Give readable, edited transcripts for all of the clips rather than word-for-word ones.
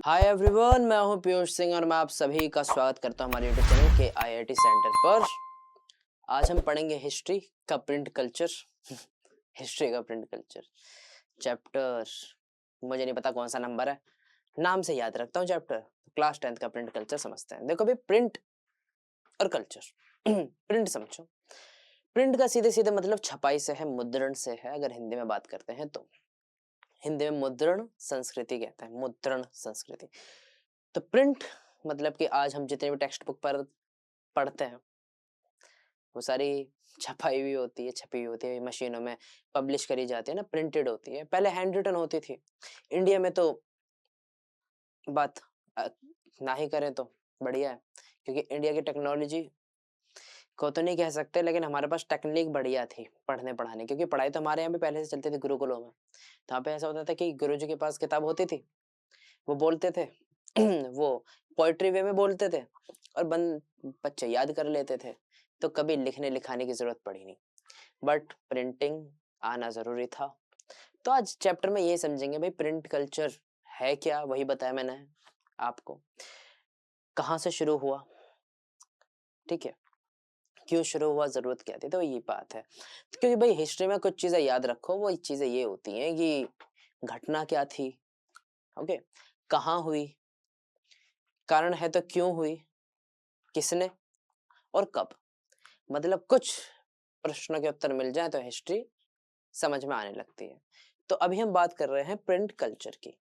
Hi everyone, मैं हूं पीयूष सिंह और मैं आप सभी का स्वागत करता हूं हमारे यूट्यूब चैनल के आईआईटी सेंटर पर। आज हम पढ़ेंगे हिस्ट्री का प्रिंट कल्चर। हिस्ट्री का प्रिंट कल्चर चैप्टर, मुझे नहीं पता कौन सा नंबर है, नाम से याद रखता हूं चैप्टर। क्लास 10th का प्रिंट कल्चर समझते हैं। देखो भाई, प्रिंट और कल्चर। प्रिंट समझो। प्रिंट का सीधे सीधे मतलब छपाई से है, मुद्रण से है। अगर हिंदी में बात करते हैं तो हिंदी में मुद्रण संस्कृति कहते हैं, मुद्रण संस्कृति। तो प्रिंट मतलब कि आज हम जितने भी टेक्स्ट बुक पर पढ़ते हैं वो सारी छपाई हुई होती है, छपी हुई होती है, मशीनों में पब्लिश करी जाती है ना, प्रिंटेड होती है। पहले हैंड रिटन होती थी। इंडिया में तो बात ना ही करें तो बढ़िया है, क्योंकि इंडिया की टेक्नोलॉजी को तो नहीं कह सकते, लेकिन हमारे पास टेक्निक बढ़िया थी पढ़ने पढ़ाने, क्योंकि पढ़ाई तो हमारे यहाँ पे पहले से चलती थी गुरुकुलों में। तो यहाँ पे ऐसा होता था कि गुरुजी के पास किताब होती थी, वो बोलते थे। वो पोएट्री वे में बोलते थे और बच्चे याद कर लेते थे। तो कभी लिखने लिखाने की जरूरत पड़ी नहीं, बट प्रिंटिंग आना जरूरी था। तो आज चैप्टर में ये समझेंगे भाई प्रिंट कल्चर है क्या, वही बताया मैंने आपको। कहाँ से शुरू हुआ, ठीक है, क्यों शुरू हुआ, जरूरत क्या थी, तो ये बात है। तो क्योंकि भाई हिस्ट्री में कुछ चीजें याद रखो, वो चीजें ये होती हैं कि घटना क्या थी, ओके, कहाँ हुई, कारण है तो क्यों हुई, किसने और कब। मतलब कुछ प्रश्नों के उत्तर मिल जाए तो हिस्ट्री समझ में आने लगती है। तो अभी हम बात कर रहे हैं प्रिंट कल्चर की।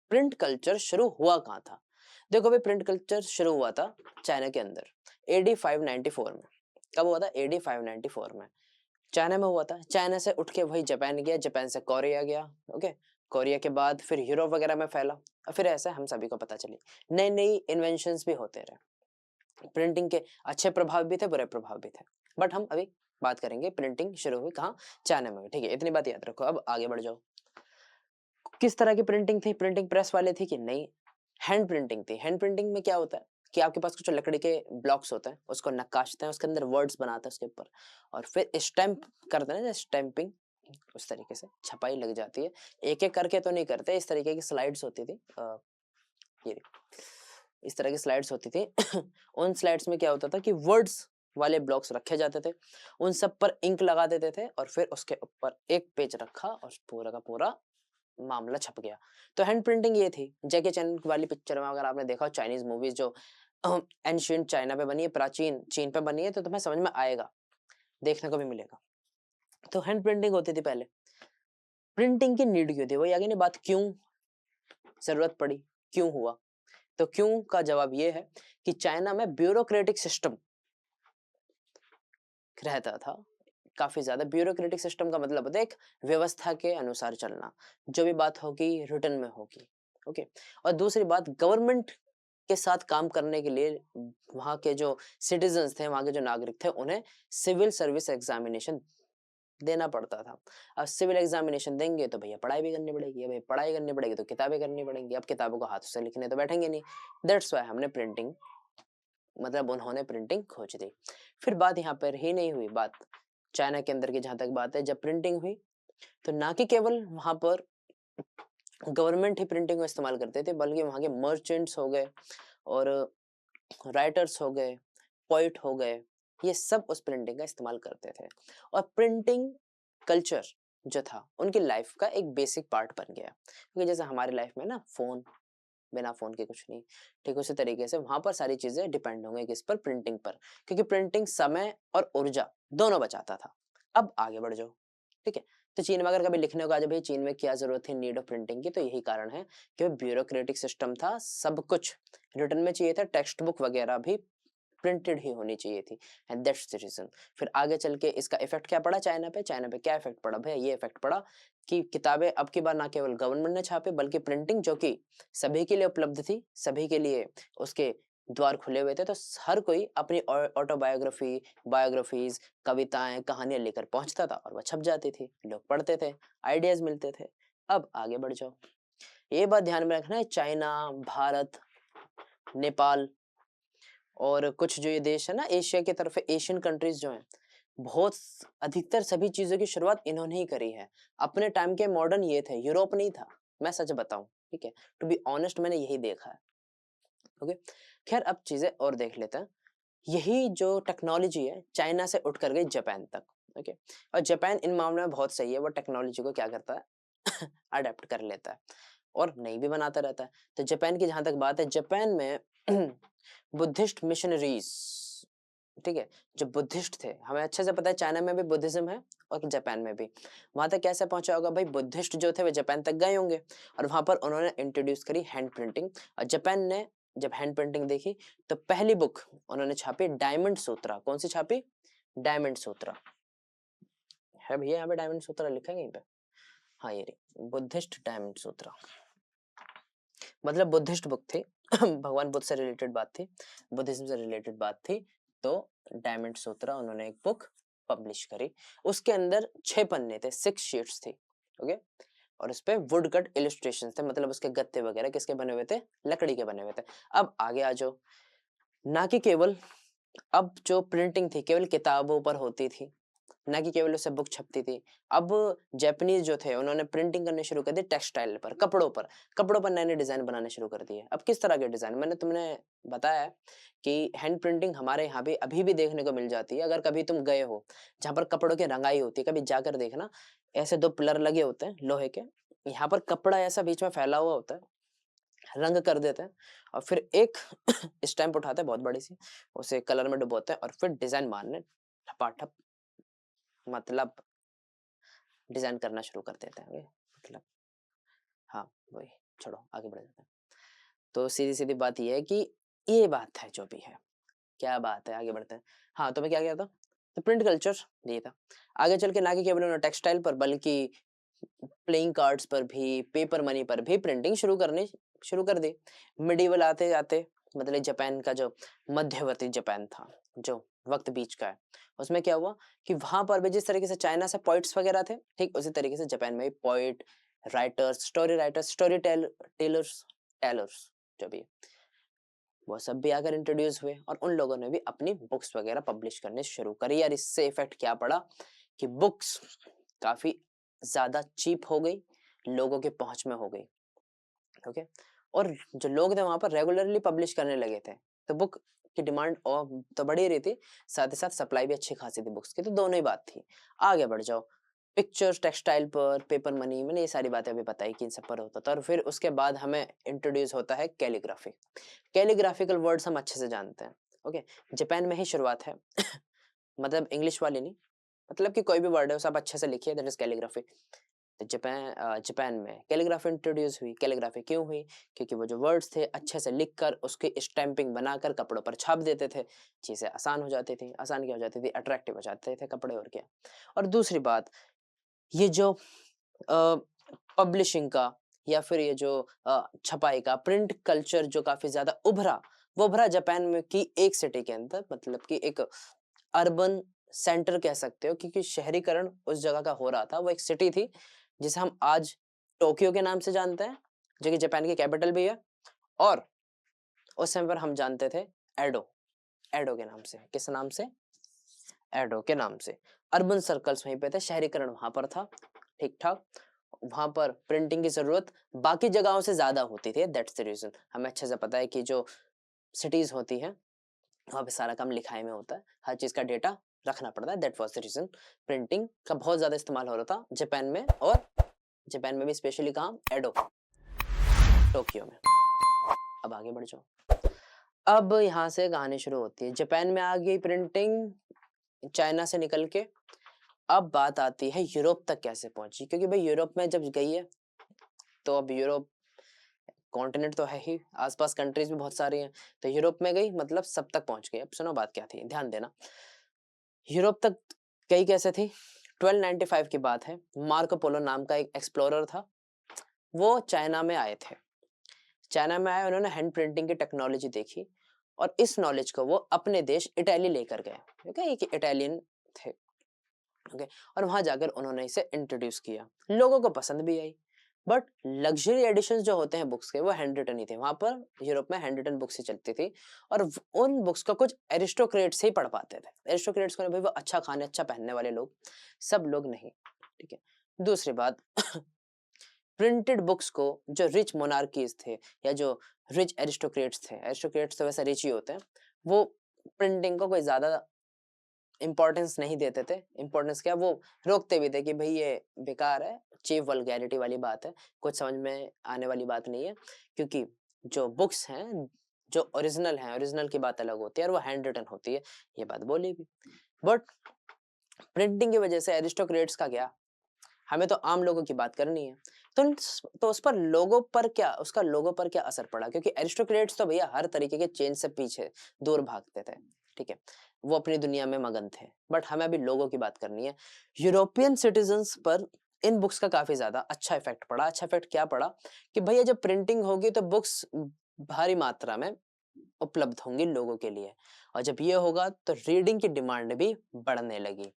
प्रिंट कल्चर शुरू हुआ कहाँ था? देखो भाई, प्रिंट कल्चर शुरू हुआ था चाइना के अंदर एडी 594 में। कब हुआ था? एडी 594 में चाइना में हुआ था। चाइना से उठ के वही जापान गया, जापान से कोरिया गया, ओके, कोरिया के बाद फिर यूरोप वगैरह में फैला और फिर ऐसे हम सभी को पता चली। नई नई इन्वेंशंस भी होते रहे। प्रिंटिंग के अच्छे प्रभाव भी थे, बुरे प्रभाव भी थे, बट हम अभी बात करेंगे प्रिंटिंग शुरू हुई कहाँ, चाइना में। ठीक है, इतनी बात याद रखो। अब आगे बढ़ जाओ। किस तरह की प्रिंटिंग थी? प्रिंटिंग प्रेस वाले थी कि नहीं, हैंड प्रिंटिंग थी। हैंड प्रिंटिंग में क्या होता है कि आपके पास कुछ लकड़ी के ब्लॉक्स होते हैं, उसको नकाशते हैं, उसके अंदर वर्ड्स बनाते हैं उसके ऊपर, और फिर स्टैम्प करते हैं ना, स्टैंपिंग, उस तरीके से छपाई लग जाती है। एक एक करके तो नहीं करते, इस तरीके की स्लाइड्स होती थी। ये इस तरह की स्लाइड्स होती थी। उन स्लाइड्स में क्या होता था कि वर्ड्स वाले ब्लॉक्स रखे जाते थे, उन सब पर इंक लगा देते थे और फिर उसके ऊपर एक पेज रखा और पूरा का पूरा मामला छप गया। तो हैंड प्रिंटिंग ये थी। जैकी चैन वाली पिक्चर में अगर आपने देखा हो, चाइनीज मूवीज जो एंशिएंट चाइना पे बनी है, प्राचीन चीन पे बनी है, तो तुम्हें समझ में आएगा, देखने को भी मिलेगा। तो हैंड प्रिंटिंग होती थी पहले। प्रिंटिंग की नीड क्यों थी, वही आगे नहीं बात, क्यों जरूरत पड़ी, क्यों हुआ। तो क्यों का जवाब ये है कि चाइना में ब्यूरोक्रेटिक सिस्टम रहता था, काफी ज्यादा। ब्यूरोक्रेटिक सिस्टम का मतलब होता है एक व्यवस्था के अनुसार चलना, जो भी बात होगी रिटर्न में होगी, ओके। और दूसरी बात, गवर्नमेंट के साथ काम करने के लिए वहां के जो सिटीजन्स थे, वहां के जो नागरिक थे, उन्हें सिविल सर्विस एग्जामिनेशन देना पड़ता था। अब सिविल एग्जामिनेशन देंगे तो भैया पढ़ाई भी करनी पड़ेगी, भाई पढ़ाई करनी पड़ेगी तो किताबें करनी पड़ेंगी। अब किताबों को हाथ से लिखने तो बैठेंगे नहीं। दैट्स वाई हमने प्रिंटिंग, मतलब उन्होंने प्रिंटिंग खोज दी। फिर बात यहाँ पर ही नहीं हुई, बात चाइना के अंदर की जहां तक बात है, जब प्रिंटिंग हुई तो ना कि केवल वहां पर गवर्नमेंट ही प्रिंटिंग को इस्तेमाल करते थे, बल्कि वहां के मर्चेंट्स हो गए और राइटर्स हो गए, पोइट हो गए, ये सब उस प्रिंटिंग का इस्तेमाल करते थे। और प्रिंटिंग कल्चर जो था उनकी लाइफ का एक बेसिक पार्ट बन गया, क्योंकि जैसे हमारी लाइफ में ना फोन, बिना फोन के कुछ नहीं, ठीक उसी तरीके से वहां पर सारी चीजें डिपेंड होंगी किस पर, प्रिंटिंग पर, क्योंकि प्रिंटिंग समय और ऊर्जा दोनों बचाता था। अब आगे बढ़ जाओ, ठीक है। तो चीन में अगर कभी लिखने को आ जाए भाई चीन में क्या जरूरत थी नीड ऑफ प्रिंटिंग की, तो यही कारण है कि ब्यूरोक्रेटिक सिस्टम था, सब कुछ रिटर्न में चाहिए था, टेक्स्ट बुक वगैरह भी प्रिंटेड ही होनी चाहिए थी, एंड दैट्स द रीजन। फिर आगे चल के इसका इफेक्ट क्या पड़ा चाइना पे? चाइना पे क्या इफेक्ट पड़ा भैया? ये इफेक्ट पड़ा कि किताबें अब की बार ना केवल गवर्नमेंट ने छापे, बल्कि प्रिंटिंग जो कि सभी के लिए उपलब्ध थी, सभी के लिए उसके द्वार खुले हुए थे, तो हर कोई अपनी ऑटोबायोग्राफी, बायोग्राफीज, कविताएं, कहानियां लेकर पहुंचता था और वह छप जाती थी, लोग पढ़ते थे, आइडियाज मिलते थे। अब आगे बढ़ जाओ, ये बात ध्यान में रखना है, चाइना, भारत, नेपाल और कुछ जो ये देश है ना एशिया की तरफ, एशियन कंट्रीज जो हैं, बहुत अधिकतर सभी चीजों की शुरुआत इन्होंने ही करी है। अपने टाइम के मॉडर्न ये थे, यूरोप नहीं था, मैं सच बताऊं। ठीक है, टू बी ऑनेस्ट मैंने यही देखा है। ओके, खैर अब चीजें और देख लेते हैं। यही जो टेक्नोलॉजी है चाइना से उठ कर गई जापान तक। ओके, और जापान इन मामलों में बहुत सही है, वो टेक्नोलॉजी को क्या करता है अडेप्ट कर लेता है और नई भी बनाता रहता है। तो जापान की जहां तक बात है, जापान में बुद्धिस्ट मिशनरीज, ठीक है, जो बुद्धिस्ट थे, हमें अच्छे से पता है चाइना में भी बुद्धिज्म है और जापान में भी। वहां तक कैसे पहुंचा होगा भाई, बुद्धिस्ट जो थे वो जापान तक गए होंगे और वहां पर उन्होंने इंट्रोड्यूस करी हैंड प्रिंटिंग। और जापान ने जब हैंड प्रिंटिंग देखी तो पहली बुक उन्होंने छापी डायमंड सूत्रा। कौन सी छापी? डायमंड सूत्रा है भैया, यहाँ पे डायमंड सूत्रा लिखा है कहीं पे? हाँ ये रही, बुद्धिस्ट डायमंड सूत्रा, मतलब बुद्धिस्ट बुक थी भगवान बुद्ध से रिलेटेड बात थी, बुद्धिज्म से रिलेटेड बात थी। तो डायमंड सूत्रा उन्होंने एक बुक पब्लिश करी। उसके अंदर 6 पन्ने थे, 6 शीट्स थी। ओके, और उस पे वुड कट इलस्ट्रेशन थे, मतलब उसके गत्ते वगैरह किसके बने हुए थे? लकड़ी के बने हुए थे। अब आगे आ जाओ, ना कि केवल अब जो प्रिंटिंग थी केवल किताबों पर होती थी, ना कि केवल उससे बुक छपती थी। अब जापानीज जो थे उन्होंने प्रिंटिंग करनी शुरू कर दी टेक्सटाइल पर, कपड़ों पर नए नए डिजाइन बनाने शुरू कर दिए। अब किस तरह के डिजाइन? मैंने तुमने बताया कि हैंड प्रिंटिंग हमारे यहाँ भी अभी भी देखने को मिल जाती है। अगर कभी तुम गए हो जहाँ पर कपड़ों की रंगाई होती है, कभी जाकर देखना, ऐसे 2 पिलर लगे होते हैं लोहे के, यहाँ पर कपड़ा ऐसा बीच में फैला हुआ होता है, रंग कर देते हैं और फिर एक स्टैंप उठाते हैं बहुत बड़ी सी, उसे कलर में डुबोते हैं और फिर डिजाइन मारने ठपाठप, मतलब डिजाइन करना शुरू कर देते हैं। मतलब हाँ वही, छोड़ो आगे बढ़ जाते हैं। तो सीधी सीधी बात ये है कि ये बात है जो भी है, क्या बात है, आगे बढ़ते हैं। हाँ तो मैं क्या कहता, तो प्रिंट कल्चर ये था। आगे चल के ना कि केवल उन्होंने टेक्सटाइल पर बल्कि प्लेइंग कार्ड्स पर भी, पेपर मनी पर भी प्रिंटिंग शुरू कर दी। मिडिवल आते जाते, मतलब जापान का जो मध्यवर्ती जापान था, जो वक्त बीच का है, उसमें क्या हुआ कि वहां पर भी जिस तरीके से चाइना से पोइट्स वगैरह थे, ठीक उसी तरीके से जापान में भी poet, writers, story tellers, tellers जो भी है, वो सब भी आकर इंट्रोड्यूस हुए और उन लोगों ने भी अपनी बुक्स वगैरह पब्लिश करने शुरू करी। यार इससे इफेक्ट क्या पड़ा कि बुक्स काफी ज्यादा चीप हो गई, लोगों के पहुंच में हो गई। ओके, और जो लोग थे वहां पर रेगुलरली पब्लिश करने लगे थे, तो बुक की डिमांड और तो बढ़ ही रही थी, साथ ही साथ सप्लाई भी अच्छी खासी थी बुक्स की। तो दोनों ही बात थी। आगे बढ़ जाओ, पिक्चर्स टेक्सटाइल पर, पेपर मनी, मैंने ये सारी बातें अभी बताई कि इन सब पर होता था। और फिर उसके बाद हमें इंट्रोड्यूस होता है कैलीग्राफी। कैलीग्राफिकल वर्ड्स हम अच्छे से जानते हैं। ओके, जापान में ही शुरुआत है मतलब इंग्लिश वाली नहीं, मतलब कि कोई भी वर्ड है उसे आप अच्छे से लिखिए, दैट इज कैलीग्राफी। तो जापान में कैलीग्राफी इंट्रोड्यूस हुई। कैलीग्राफी क्यों हुई? क्योंकि वो जो वर्ड्स थे अच्छे से लिखकर उसकी स्टैंपिंग बनाकर कपड़ों पर छाप देते थे, चीजें आसान हो जाती थी। आसान क्या हो जाती थी? अट्रैक्टिव हो जाते थे कपड़े, और क्या। और दूसरी बात, ये जो पब्लिशिंग का या फिर ये जो छपाई का प्रिंट कल्चर जो काफी ज्यादा उभरा, वो उभरा जापान में की एक सिटी के अंदर, मतलब कि एक अर्बन सेंटर कह सकते हो, क्योंकि शहरीकरण उस जगह का हो रहा था। वो एक सिटी थी जिसे हम आज टोक्यो के नाम से जानते हैं, जो कि जापान की कैपिटल भी है। और उस समय पर हम जानते थे एडो, एडो के नाम से। किस नाम से? एडो के नाम से। अर्बन सर्कल्स वहीं पे थे, शहरीकरण वहां पर था, ठीक ठाक। वहां पर प्रिंटिंग की जरूरत बाकी जगहों से ज्यादा होती थी, दैट्स द रीजन। हमें अच्छे से पता है कि जो सिटीज होती हैं वहां पे सारा काम लिखाई में होता है, हर चीज का डेटा रखना पड़ता है, that was the reason. Printing का बहुत ज्यादा इस्तेमाल हो रहा था जापान में, और जापान में भी स्पेशली कहाँ? एडो, टोक्यो में। अब आगे बढ़ जाओ, अब यहाँ से कहानी शुरू होती है। जापान में आ गई प्रिंटिंग, चाइना से निकल के। अब बात आती है यूरोप तक कैसे पहुंची, क्योंकि भाई यूरोप में जब गई है तो अब यूरोप कॉन्टिनेंट तो है ही, आसपास कंट्रीज भी बहुत सारी हैं, तो यूरोप में गई मतलब सब तक पहुंच गई। अब सुनो बात क्या थी, ध्यान देना। यूरोप तक गई कैसे थी? 1295 की बात है। मार्को पोलो नाम का एक एक्सप्लोरर था, वो चाइना में आए थे। चाइना में आए, उन्होंने हैंड प्रिंटिंग की टेक्नोलॉजी देखी और इस नॉलेज को वो अपने देश इटली लेकर गए। ओके, ये इटालियन थे। ओके, और वहां जाकर उन्होंने इसे इंट्रोड्यूस किया, लोगों को पसंद भी आई। बट लग्जरी एडिशंस जो होते हैं बुक्स के, वो हैंड रिटन ही थे। वहां पर यूरोप में हैंड रिटन बुक्स ही चलती थी और उन बुक्स को कुछ एरिस्टोक्रेट्स ही पढ़ पाते थे। एरिस्टोक्रेट्स को भाई वो अच्छा खाने अच्छा पहनने वाले लोग, सब लोग नहीं। ठीक है, दूसरी बात प्रिंटेड बुक्स को जो रिच मोनार्कीज थे या जो रिच एरिस्टोक्रेट्स तो वैसे रिच ही होते हैं, वो प्रिंटिंग को कोई ज्यादा इंपॉर्टेंस नहीं देते थे। इंपॉर्टेंस क्या, वो रोकते भी थे कि भाई ये बेकार है, चीप वल्गैरिटी वाली बात है, कुछ समझ में आने वाली बात नहीं है। क्योंकि जो बुक्स हैं, जो ओरिजिनल हैं, ओरिजिनल की बात अलग होती है और वो हैंड रिटन होती है, ये बात बोली भी। बट प्रिंटिंग की वजह से एरिस्टोक्रेट्स का क्या, हमें तो आम लोगों की बात करनी है। तो उस पर लोगों पर क्या, उसका लोगों पर क्या असर पड़ा, क्योंकि एरिस्टोक्रेट्स तो भैया हर तरीके के चेंज से पीछे दूर भागते थे, ठीक है, वो अपनी दुनिया में मगन थे। बट हमें अभी लोगों की बात करनी है। यूरोपियन सिटीजन्स पर इन बुक्स का काफी ज्यादा अच्छा इफेक्ट पड़ा। अच्छा इफेक्ट क्या पड़ा कि भैया जब प्रिंटिंग होगी तो बुक्स भारी मात्रा में उपलब्ध होंगी लोगों के लिए, और जब ये होगा तो रीडिंग की डिमांड भी बढ़ने लगी,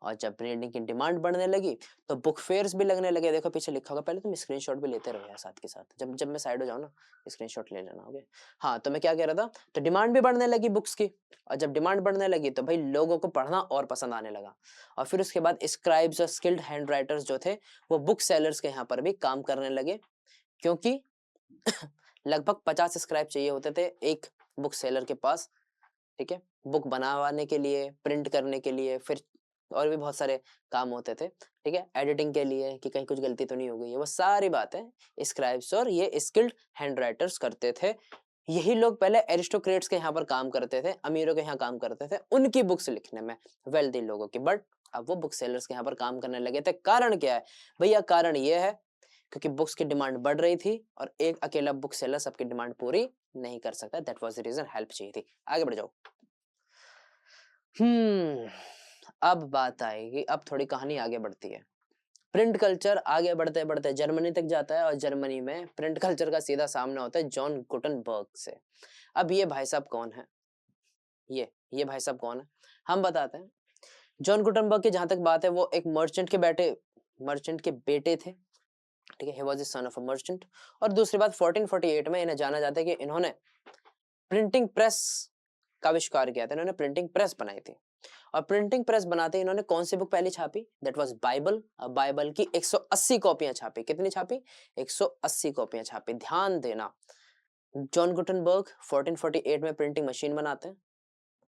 और जब रीडिंग की डिमांड बढ़ने लगी तो बुक फेयर्स भी लगने लगे। देखो पीछे लिखा होगा, पहले तुम स्क्रीनशॉट भी लेते रहो यार साथ के साथ, जब जब मैं साइड हो जाऊँ ना स्क्रीनशॉट ले लेना, ओके। हाँ, तो मैं क्या कह रहा था, तो डिमांड भी बढ़ने लगी बुक्स की, और जब डिमांड बढ़ने लगी तो भाई लोगों को पढ़ना और पसंद आने लगा। और फिर उसके बाद स्क्राइब्स और स्किल्ड हैंड राइटर्स जो थे वो बुक सेलर्स के यहाँ पर भी काम करने लगे, क्योंकि लगभग 50 स्क्राइब चाहिए होते थे एक बुक सेलर के पास, ठीक है, बुक बनाने के लिए, प्रिंट करने के लिए, फिर और भी बहुत सारे काम होते थे, ठीक है, एडिटिंग के लिए कि कहीं कुछ गलती तो नहीं हो गई है, वो सारी बातें स्क्राइब्स और ये स्किल्ड हैंड राइटर्स करते थे। यही लोग पहले एरिस्टोक्रेट्स के यहाँ पर काम करते थे, अमीरों के यहाँ काम करते थे उनकी बुक्स लिखने में, वेल्दी लोगों की। बट अब वो बुक सेलर्स के यहाँ पर काम करने लगे थे। कारण क्या है भैया, कारण ये है क्योंकि बुक्स की डिमांड बढ़ रही थी और एक अकेला बुक सेलर सबकी डिमांड पूरी नहीं कर सकता। That was the reason, help चाहिए थी। आगे बढ़ जाओ। अब बात आएगी, अब थोड़ी कहानी आगे बढ़ती है। प्रिंट कल्चर आगे बढ़ते बढ़ते जर्मनी तक जाता है, और जर्मनी में प्रिंट कल्चर का सीधा सामना होता है जॉन गुटनबर्ग से। अब ये भाई साहब कौन है, ये भाई साहब कौन है, हम बताते हैं। जॉन गुटनबर्ग की जहां तक बात है, वो एक मर्चेंट के बेटे थे, ठीक है, he was the son of a merchant. और दूसरी बात, 1448 में इन्हें जाना जाता है कि इन्होंने प्रिंटिंग प्रेस का आविष्कार किया था, इन्होंने प्रिंटिंग प्रेस बनाई थी। और प्रिंटिंग प्रेस बनाते इन्होंने कौन सी बुक पहले छापी, दैट वाज बाइबल। बाइबल की 180 कॉपियां छापी। कितनी छापी, 180 कॉपियां छापी। ध्यान देना, जॉन गुटनबर्ग 1448 में प्रिंटिंग मशीन बनाते हैं,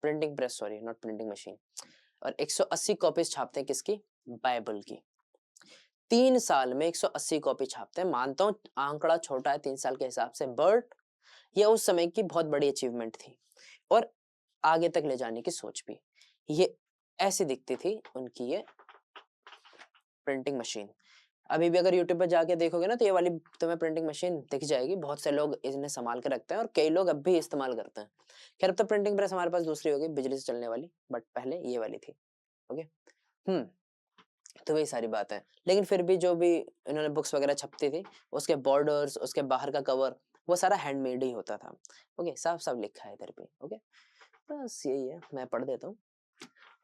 printing press, sorry not printing machine, और 180 कॉपीज छापते हैं किसकी, बाइबल की। 3 साल में 180 कॉपी छापते हैं। मानता हूं आंकड़ा छोटा है 3 साल के हिसाब से, बट ये उस समय की बहुत बड़ी अचीवमेंट थी, और आगे तक ले जाने की सोच भी। ये ऐसी दिखती थी उनकी ये प्रिंटिंग मशीन। अभी भी अगर यूट्यूब पे जाके देखोगे ना तो ये वाली तुम्हें प्रिंटिंग मशीन दिख जाएगी। बहुत से लोग इन्हें संभाल के रखते हैं और कई लोग अब भी इस्तेमाल करते हैं। खैर अब तो प्रिंटिंग प्रेस हमारे पास दूसरी होगी, बिजली से चलने वाली, बट पहले ये वाली थी, ओके। तो वही सारी बात है। लेकिन फिर भी जो भी इन्होंने बुक्स वगैरह छपती थी, उसके बॉर्डर्स, उसके बाहर का कवर, वो सारा हैंडमेड ही होता था, ओके। साफ साफ लिखा है इधर पे, ओके। बस यही है, मैं पढ़ देता हूँ।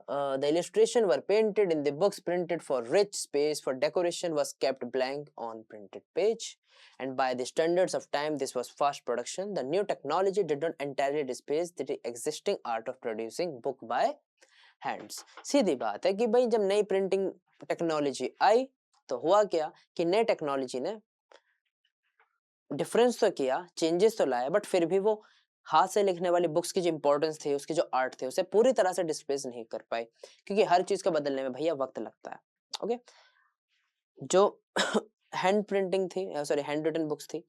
The illustration were painted in the books printed for rich space for decoration was kept blank on printed page, and by the standards of time this was fast production. The new technology did not entirely displace the existing art of producing book by hands. सीधी बात है कि भाई जब नई printing technology आई तो हुआ क्या कि नई टेक्नोलॉजी ने डिफरेंस तो किया, चेंजेस तो लाया, बट फिर भी वो हाथ से लिखने वाली बुक्स की जो इंपॉर्टेंस थी, उसकी जो आर्ट थे, उसे पूरी तरह से डिस्प्लेस नहीं कर पाए, क्योंकि हर चीज को बदलने में भैया वक्त लगता है, ओके। जो हैंड प्रिंटिंग थी, सॉरी हैंड रिटन बुक्स थी,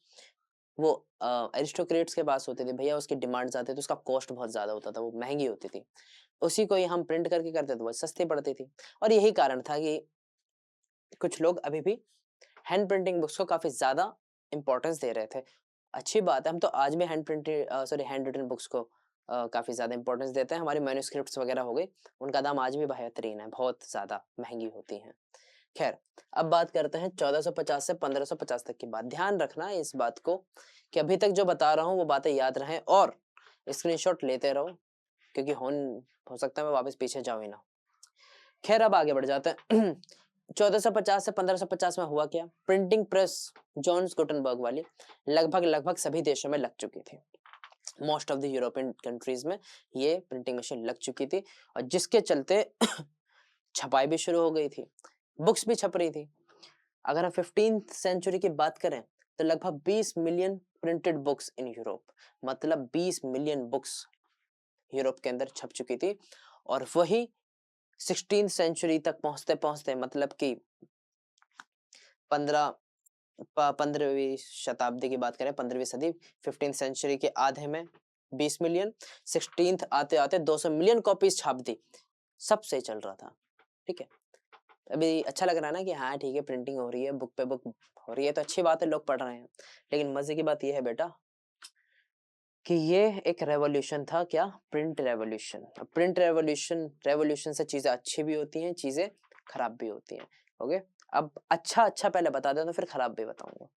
वो एरिस्टोक्रेट्स के पास होती थी भैया, उसकी डिमांड ज्यादा थी, तो उसका कॉस्ट बहुत ज्यादा होता था, वो महंगी होती थी। उसी को ही हम प्रिंट करके करते थे, वो सस्ती पड़ती थी। और यही कारण था कि कुछ लोग अभी भी हैंड प्रिंटिंग बुक्स को काफी ज्यादा इंपॉर्टेंस दे रहे थे। अच्छी बात है, हम तो आज भी हैंड रिटन बुक्स को काफी ज्यादा इंपॉर्टेंस देते हैं। हमारी मैन्युस्क्रिप्ट्स वगैरह हो गई, उनका दाम आज भी बेहतरीन है, बहुत ज्यादा महंगी होती हैं। खैर, अब बात करते हैं 1450 से 1550 तक की बात। ध्यान रखना इस बात को कि अभी तक जो बता रहा हूँ वो बातें याद रहें, और स्क्रीनशॉट लेते रहो, क्योंकि हो सकता है मैं वापस पीछे जाऊँ ही ना। खैर अब आगे बढ़ जाते हैं। 1450 से 1550 में हुआ क्या, प्रिंटिंग प्रेस जॉन गुटनबर्ग वाली लगभग सभी देशों में लग चुकी थी। Most of the European countries में ये प्रिंटिंग मशीन लग चुकी थी, और जिसके चलते छपाई भी शुरू हो गई थी, बुक्स भी छप रही थी। अगर हम 15th सेंचुरी की बात करें तो लगभग 20 million printed books in Europe, मतलब 20 मिलियन बुक्स यूरोप के अंदर छप चुकी थी। और वही 16th सेंचुरी तक पहुंचते पहुंचते, मतलब कि 15वीं शताब्दी की बात करें, 15वीं सदी, 15th सेंचुरी के आधे में 20 मिलियन, 16th आते आते 200 मिलियन कॉपीज छाप दी। सबसे चल रहा था, ठीक है। अभी अच्छा लग रहा है ना कि हाँ ठीक है, प्रिंटिंग हो रही है, बुक पे बुक हो रही है, तो अच्छी बात है, लोग पढ़ रहे हैं। लेकिन मजे की बात यह है बेटा कि ये एक रेवोल्यूशन था। क्या? Print revolution. प्रिंट रेवोल्यूशन से चीजें अच्छी भी होती हैं, चीजें खराब भी होती हैं। ओके, अब अच्छा पहले बता दो, तो फिर खराब भी बताऊंगा।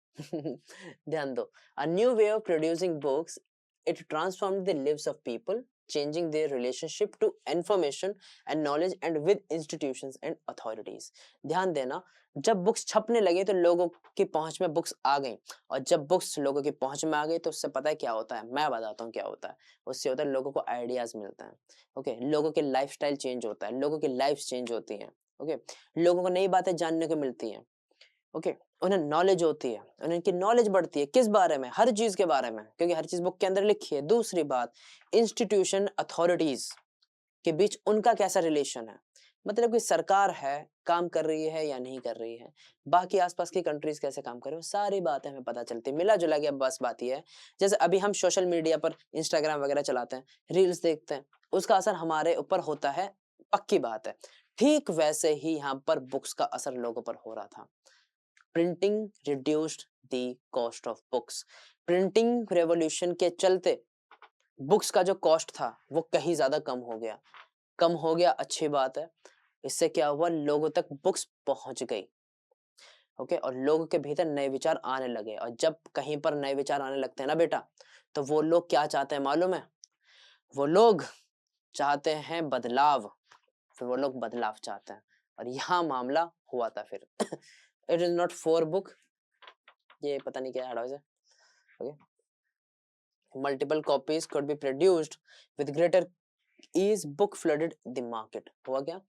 ध्यान दो। A new way of producing books, it transformed the leaves of people, changing their relationship to information and knowledge and with institutions and authorities। ध्यान देना, जब बुक्स छपने लगे तो लोगों की पहुंच में बुक्स आ गई, और जब बुक्स लोगों की पहुंच में आ गई तो उससे पता है क्या होता है, मैं बताता हूँ क्या होता है। उससे होता है लोगों को आइडियाज मिलते हैं। ओके, लोगों के लाइफस्टाइल चेंज होता है, लोगों की लाइफ चेंज होती है। ओके, लोगों को नई बातें जानने को मिलती हैं। ओके, उन्हें नॉलेज होती है, उनकी नॉलेज बढ़ती है। किस बारे में? हर चीज के बारे में, क्योंकि हर चीज बुक के अंदर लिखी है। दूसरी बात, इंस्टीट्यूशन अथॉरिटीज के बीच उनका कैसा रिलेशन है, मतलब कि सरकार है, काम कर रही है या नहीं कर रही है, बाकी आसपास की कंट्रीज कैसे काम कर रही है, सारी बातें हमें पता चलती है। मिला जुला के बस बात ये है, जैसे अभी हम सोशल मीडिया पर इंस्टाग्राम वगैरह चलाते हैं, रील्स देखते हैं, उसका असर हमारे ऊपर होता है, पक्की बात है। ठीक वैसे ही यहाँ पर बुक्स का असर लोगों पर हो रहा था। Printing reduced the cost of books. Printing revolution के चलते बुक्स का जो कॉस्ट था वो कहीं ज्यादा कम हो गया, अच्छी बात है। इससे क्या हुआ, लोगों तक बुक्स पहुंच गई। ओके, और लोगों के भीतर नए विचार आने लगे, और जब कहीं पर नए विचार आने लगते हैं ना बेटा, तो वो लोग क्या चाहते हैं मालूम है? वो लोग चाहते हैं बदलाव, फिर वो लोग बदलाव चाहते हैं, और यहाँ मामला हुआ था फिर। It is not for book, ये पता नहीं क्या है। Okay, multiple copies could be produced with greater ease, book flooded the market। हुआ क्या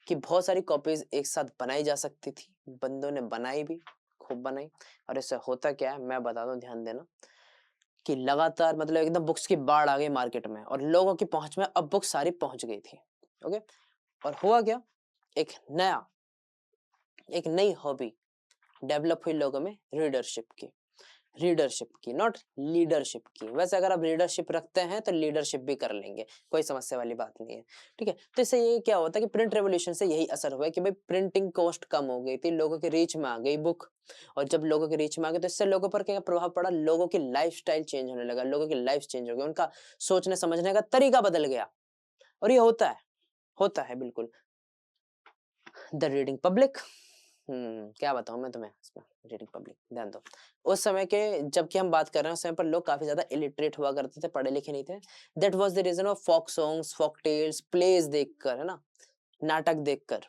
कि बहुत सारी कॉपीज एक साथ बनाई जा सकती थी, बंदों ने बनाई भी, खूब बनाई। और इससे होता क्या है मैं बता दूं, ध्यान देना, कि लगातार मतलब एकदम बुक्स की बाढ़ आ गई मार्केट में, और लोगों की पहुंच में अब बुक्स सारी पहुंच गई थी। ओके, और हुआ क्या, एक एक नई हॉबी डेवलप हुई लोगों में, रीडरशिप की, नॉट लीडरशिप की। वैसे अगर आप रीडरशिप रखते हैं तो लीडरशिप भी कर लेंगे, कोई समस्या वाली बात नहीं है, ठीक है। तो इससे ये क्या होता है कि प्रिंट रेवोल्यूशन से यही असर हुआ है कि भाई प्रिंटिंग कॉस्ट कम हो गई थी, लोगों के रीच में आ गई बुक, और जब लोगों के रीच में आ गई तो इससे लोगों पर क्या प्रभाव पड़ा, लोगों की लाइफस्टाइल चेंज होने लगा, लोगों की लाइफ चेंज हो गई, उनका सोचने समझने का तरीका बदल गया। और ये होता है बिल्कुल। द रीडिंग पब्लिक, क्या बताऊं मैं तुम्हें इसमें। रीडिंग पब्लिक, ध्यान दो, उस समय के जबकि हम बात कर रहे हैं, उस समय पर लोग काफी ज्यादा इलिटरेट हुआ करते थे, पढ़े लिखे नहीं थे। That was the reason of folk songs, folk tales, plays देखकर, है ना, नाटक देखकर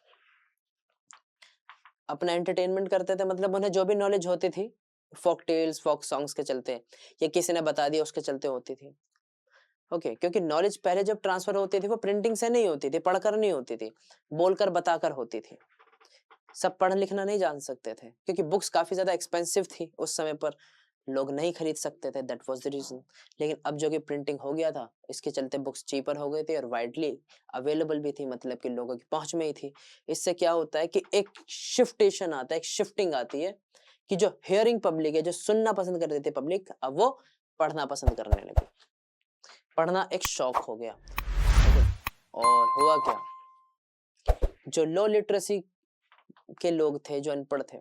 अपना एंटरटेनमेंट करते थे। मतलब उन्हें जो भी नॉलेज होती थी फोक टेल्स, फोक सॉन्ग्स के चलते, या किसी ने बता दिया उसके चलते होती थी। ओके, क्योंकि नॉलेज पहले जब ट्रांसफर होती थी वो प्रिंटिंग से नहीं होती थी, पढ़कर नहीं होती थी, बोलकर बताकर होती थी। सब पढ़ लिखना नहीं जान सकते थे, क्योंकि बुक्स काफी ज्यादा एक्सपेंसिव थी उस समय पर, लोग नहीं खरीद सकते थे, दैट वाज द रीजन। लेकिन अब जो कि प्रिंटिंग हो गया था, इसके चलते बुक्स चीपर हो गए थे और वाइडली अवेलेबल भी थी, मतलब कि लोगों की पहुंच में ही थी। इससे क्या होता है कि एक शिफ्टेशन आता है, एक शिफ्टिंग आती है, कि जो हियरिंग पब्लिक है, जो सुनना पसंद करती थी पब्लिक, अब वो पढ़ना पसंद करने लगी। पढ़ना एक शौक हो गया। और हुआ क्या, जो लो लिटरेसी के लोग थे, जो अनपढ़ थे,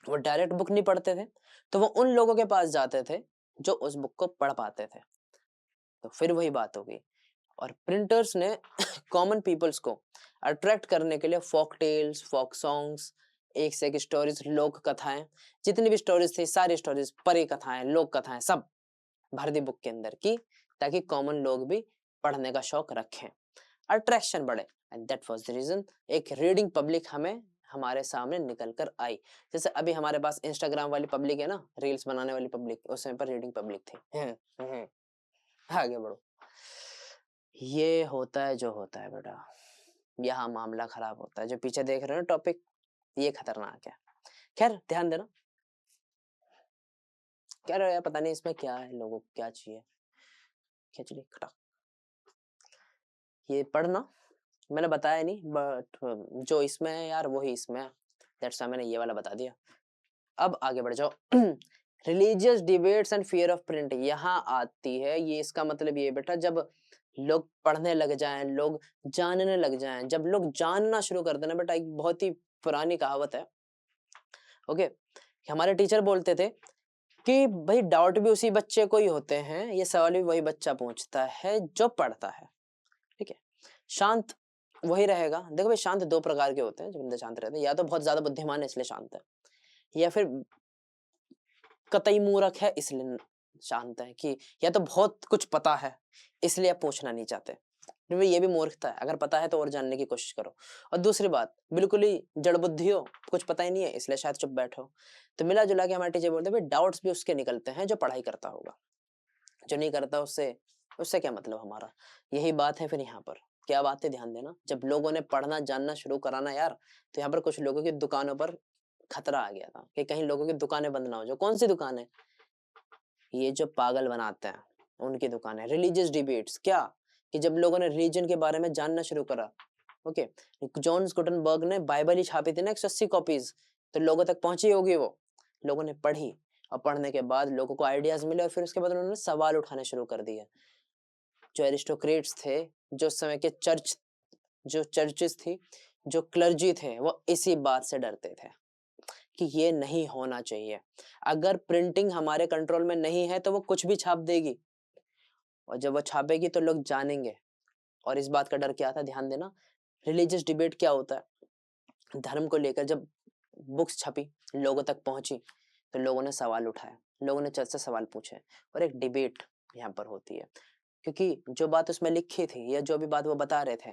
वो डायरेक्ट बुक नहीं पढ़ते थे, तो वो उन लोगों के पास जाते थे जो उस बुक को पढ़ पाते थे। तो फिर वही बात होगी, और प्रिंटर्स ने कॉमन पीपल्स को अट्रैक्ट करने के लिए फोक टेल्स, फोक सॉन्ग्स, एक से एक स्टोरीज, लोक कथाएं, जितनी भी स्टोरीज थी, सारी स्टोरीज, परी कथाएं, लोक कथाएं, सब भर दी बुक के अंदर की, ताकि कॉमन लोग भी पढ़ने का शौक रखें, अट्रैक्शन बढ़े। And that was the reason, एक रीडिंग पब्लिक हमें हमारे सामने निकल कर आई। जैसे अभी हमारे पास इंस्टाग्राम वाली पब्लिक है ना, रील्स बनाने वाली पब्लिक, उस समय पर रीडिंग पब्लिक थी। आगे बढ़ो। ये होता है जो होता है बेटा, यहाँ मामला खराब होता है। जो पीछे देख रहे हो टॉपिक, ये खतरनाक है। खैर ध्यान देना। कह रहे हो यार पता नहीं इसमें क्या है, लोगों को क्या चाहिए। खिचड़ी खटा ये पढ़ना मैंने बताया नहीं, बट जो इसमें है यार वही इसमें है, दैट्स व्हाई मैंने ये वाला बता दिया। अब आगे बढ़ जाओ। Religious debates and fear of printing यहाँ आती है। ये इसका मतलब ये बेटा, जब लोग पढ़ने लग जाएं, लोग जानने लग जाएं, जब लोग जानना शुरू कर देना बेटा, एक बहुत ही पुरानी कहावत है, ओके, हमारे टीचर बोलते थे कि भाई डाउट भी उसी बच्चे को ही होते हैं, ये सवाल भी वही बच्चा पूछता है जो पढ़ता है, ठीक है। शांत वही रहेगा। देखो भाई शांत दो प्रकार के होते हैं जो बंदे शांत रहते हैं, या तो बहुत ज्यादा बुद्धिमान है इसलिए शांत है, या फिर कतई मूर्ख है इसलिए शांत है, कि या तो बहुत कुछ पता है इसलिए आप पूछना नहीं चाहते। ये भी मूर्खता है, अगर पता है तो और जानने की कोशिश करो। और दूसरी बात, बिल्कुल ही जड़ बुद्धि हो, कुछ पता ही नहीं है इसलिए शायद चुप बैठो। तो मिला जुला के हमारे टीचर बोलते हैं डाउट्स भी उसके निकलते हैं जो पढ़ाई करता होगा, जो नहीं करता उससे उससे क्या मतलब हमारा। यही बात है फिर यहाँ पर, क्या बात है ध्यान देना। जब लोगों ने पढ़ना जानना शुरू कराना यार, तो यहाँ पर कुछ लोगों की दुकानों पर खतरा आ गया था कि कहीं लोगों की दुकानें बंद ना हो जाए। कौन सी दुकान है? ये जो पागल बनाते हैं उनकी दुकान है। रिलीजियस डिबेट्स क्या, कि जब लोगों ने रिलीजन के बारे में जानना शुरू करा, ओके, जॉन गुटेनबर्ग ने बाइबल ही छापी थी ना 180 कॉपीज, तो लोगों तक पहुंची होगी वो, लोगों ने पढ़ी, और पढ़ने के बाद लोगों को आइडियाज मिले, और फिर उसके बाद उन्होंने सवाल उठाने शुरू कर दिए। जो एरिस्टोक्रेट्स थे, जो समय के जो चर्चेस थी, जो क्लर्जी थे, वो इसी बात से डरते थे कि ये नहीं होना चाहिए। अगर प्रिंटिंग हमारे कंट्रोल में नहीं है तो वो कुछ भी छाप देगी, और जब वो छापेगी तो लोग जानेंगे। और इस बात का डर क्या था, ध्यान देना। रिलीजियस डिबेट क्या होता है, धर्म को लेकर जब बुक्स छपी, लोगों तक पहुंची, तो लोगों ने सवाल उठाए, लोगों ने चर्च से सवाल पूछे, और एक डिबेट यहाँ पर होती है। क्योंकि जो बात उसमें लिखी थी या जो भी बात वो बता रहे थे,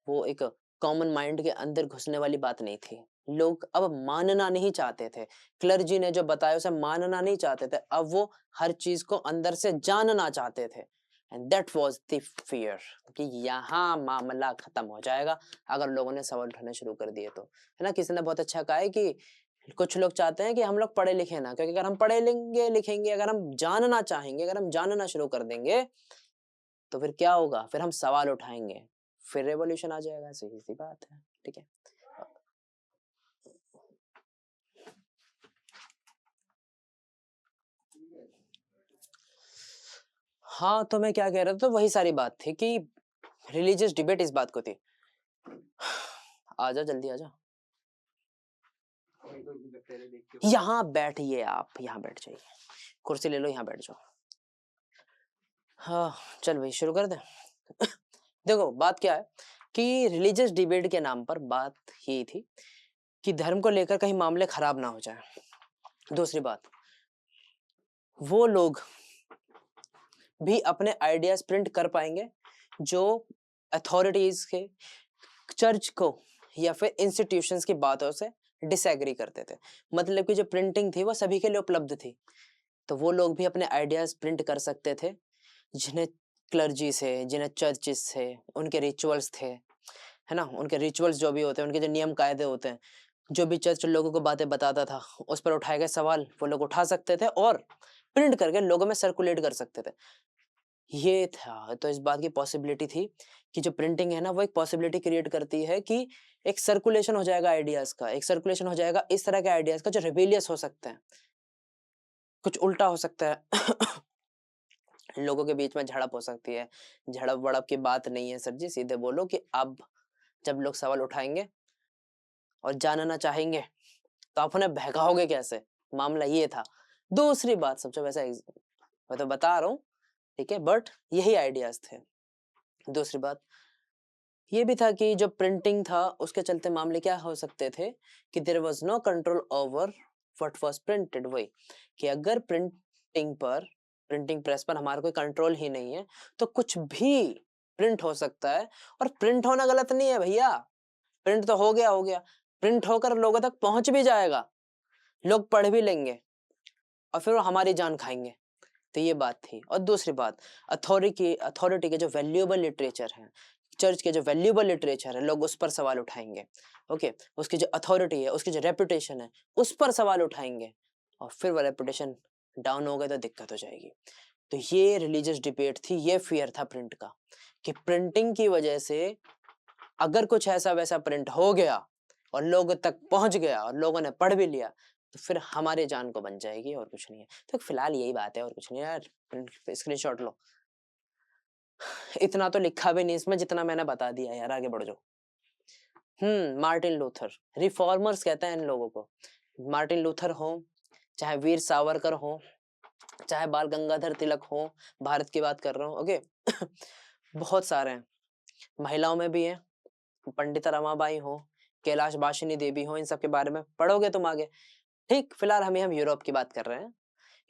वो एक कॉमन माइंड के अंदर घुसने वाली बात नहीं थी। लोग अब मानना नहीं चाहते थे, क्लर्जी ने जो बताया उसे मानना नहीं चाहते थे, अब वो हर चीज को अंदर से जानना चाहते थे। And that was the fear, कि यहाँ मामला खत्म हो जाएगा अगर लोगों ने सवाल उठाने शुरू कर दिए तो, है ना। किसी ने बहुत अच्छा कहा है कि कुछ लोग चाहते हैं कि हम लोग पढ़े लिखे ना, क्योंकि अगर हम पढ़े लेंगे लिखेंगे, अगर हम जानना चाहेंगे, अगर हम जानना शुरू कर देंगे, तो फिर क्या होगा, फिर हम सवाल उठाएंगे, फिर रेवोल्यूशन आ जाएगा। सीधी सी बात है, ठीक है। हाँ तो मैं क्या कह रहा था, तो वही सारी बात थी कि रिलीजियस डिबेट इस बात को थी। आजा जल्दी आजा, यहाँ बैठिए, आप यहाँ बैठ जाइए, कुर्सी ले लो, यहाँ बैठ जाओ। हाँ चल भाई शुरू कर दे। देखो बात क्या है कि रिलीजियस डिबेट के नाम पर बात यही थी कि धर्म को लेकर कहीं मामले खराब ना हो जाए। दूसरी बात, वो लोग भी अपने आइडियाज प्रिंट कर पाएंगे जो अथॉरिटीज के, चर्च को या फिर इंस्टीट्यूशंस की बातों से डिसएग्री करते थे। मतलब कि जो प्रिंटिंग थी वो सभी के लिए उपलब्ध थी, तो वो लोग भी अपने आइडियाज प्रिंट कर सकते थे, जिन्हें क्लर्जी से, जिन्हें चर्चिस से उनके रिचुअल्स थे, है ना, उनके रिचुअल्स जो भी होते हैं, उनके जो नियम कायदे होते हैं, जो भी चर्च लोगों को बातें बताता था, उस पर उठाए गए सवाल वो लोग उठा सकते थे और प्रिंट करके लोगों में सर्कुलेट कर सकते थे। ये था, तो इस बात की पॉसिबिलिटी थी कि जो प्रिंटिंग है ना, वो एक पॉसिबिलिटी क्रिएट करती है कि एक सर्कुलेशन हो जाएगा आइडियाज का, एक सर्कुलेशन हो जाएगा इस तरह के आइडियाज का जो रिबेलियस हो सकते हैं, कुछ उल्टा हो सकता है। लोगों के बीच में झड़प हो सकती है। झड़प वड़प की बात नहीं है सर जी, सीधे बोलो कि अब जब लोग सवाल उठाएंगे और जानना चाहेंगे तो आप उन्हें बहकाओगे कैसे, मामला ये था। दूसरी बात, सबसे वैसा मैं तो बता रहा हूँ, ठीक है, बट यही आइडियाज थे। दूसरी बात ये भी था कि जो प्रिंटिंग था उसके चलते मामले क्या हो सकते थे कि there was no control over what was printed. वही कि अगर प्रिंटिंग प्रेस पर हमारा कोई कंट्रोल ही नहीं है तो कुछ भी प्रिंट हो सकता है। और प्रिंट होना गलत नहीं है भैया, प्रिंट तो हो गया, प्रिंट होकर लोगों तक पहुंच भी जाएगा, लोग पढ़ भी लेंगे और फिर वो हमारी जान खाएंगे। तो ये बात थी। और दूसरी बात, अथॉरिटी के जो वैल्यूएबल लिटरेचर है, चर्च के जो वैल्यूएबल लिटरेचर है लोग उस पर सवाल उठाएंगे, ओके, उसकी जो अथॉरिटी है, उसकी जो रेपुटेशन है, उस पर सवाल उठाएंगे, और फिर वो रेपुटेशन डाउन हो गए तो दिक्कत हो जाएगी। तो ये रिलीजियस डिबेट थी, ये फियर था प्रिंट का, कि प्रिंटिंग की वजह से अगर कुछ ऐसा वैसा प्रिंट हो गया और लोगों तक पहुंच गया और लोगों ने पढ़ भी लिया तो फिर हमारे जान को बन जाएगी, और कुछ नहीं है। तो फिलहाल यही बात है, और कुछ नहीं यार। स्क्रीनशॉट लो। इतना तो लिखा भी नहीं इसमें जितना मैंने बता दिया यार, आगे बढ़ जाओ। मार्टिन लूथर, रिफॉर्मर्स कहते हैं इन लोगों को। मार्टिन लूथर हो, चाहे वीर सावरकर हो, चाहे बाल गंगाधर तिलक हो, भारत की बात कर रहा हूँ, ओके। बहुत सारे हैं, महिलाओं में भी हैं, पंडित रमाबाई हो, कैलाश बाशिनी देवी हो, इन सब के बारे में पढ़ोगे तुम आगे। ठीक, फिलहाल हम यूरोप की बात कर रहे हैं।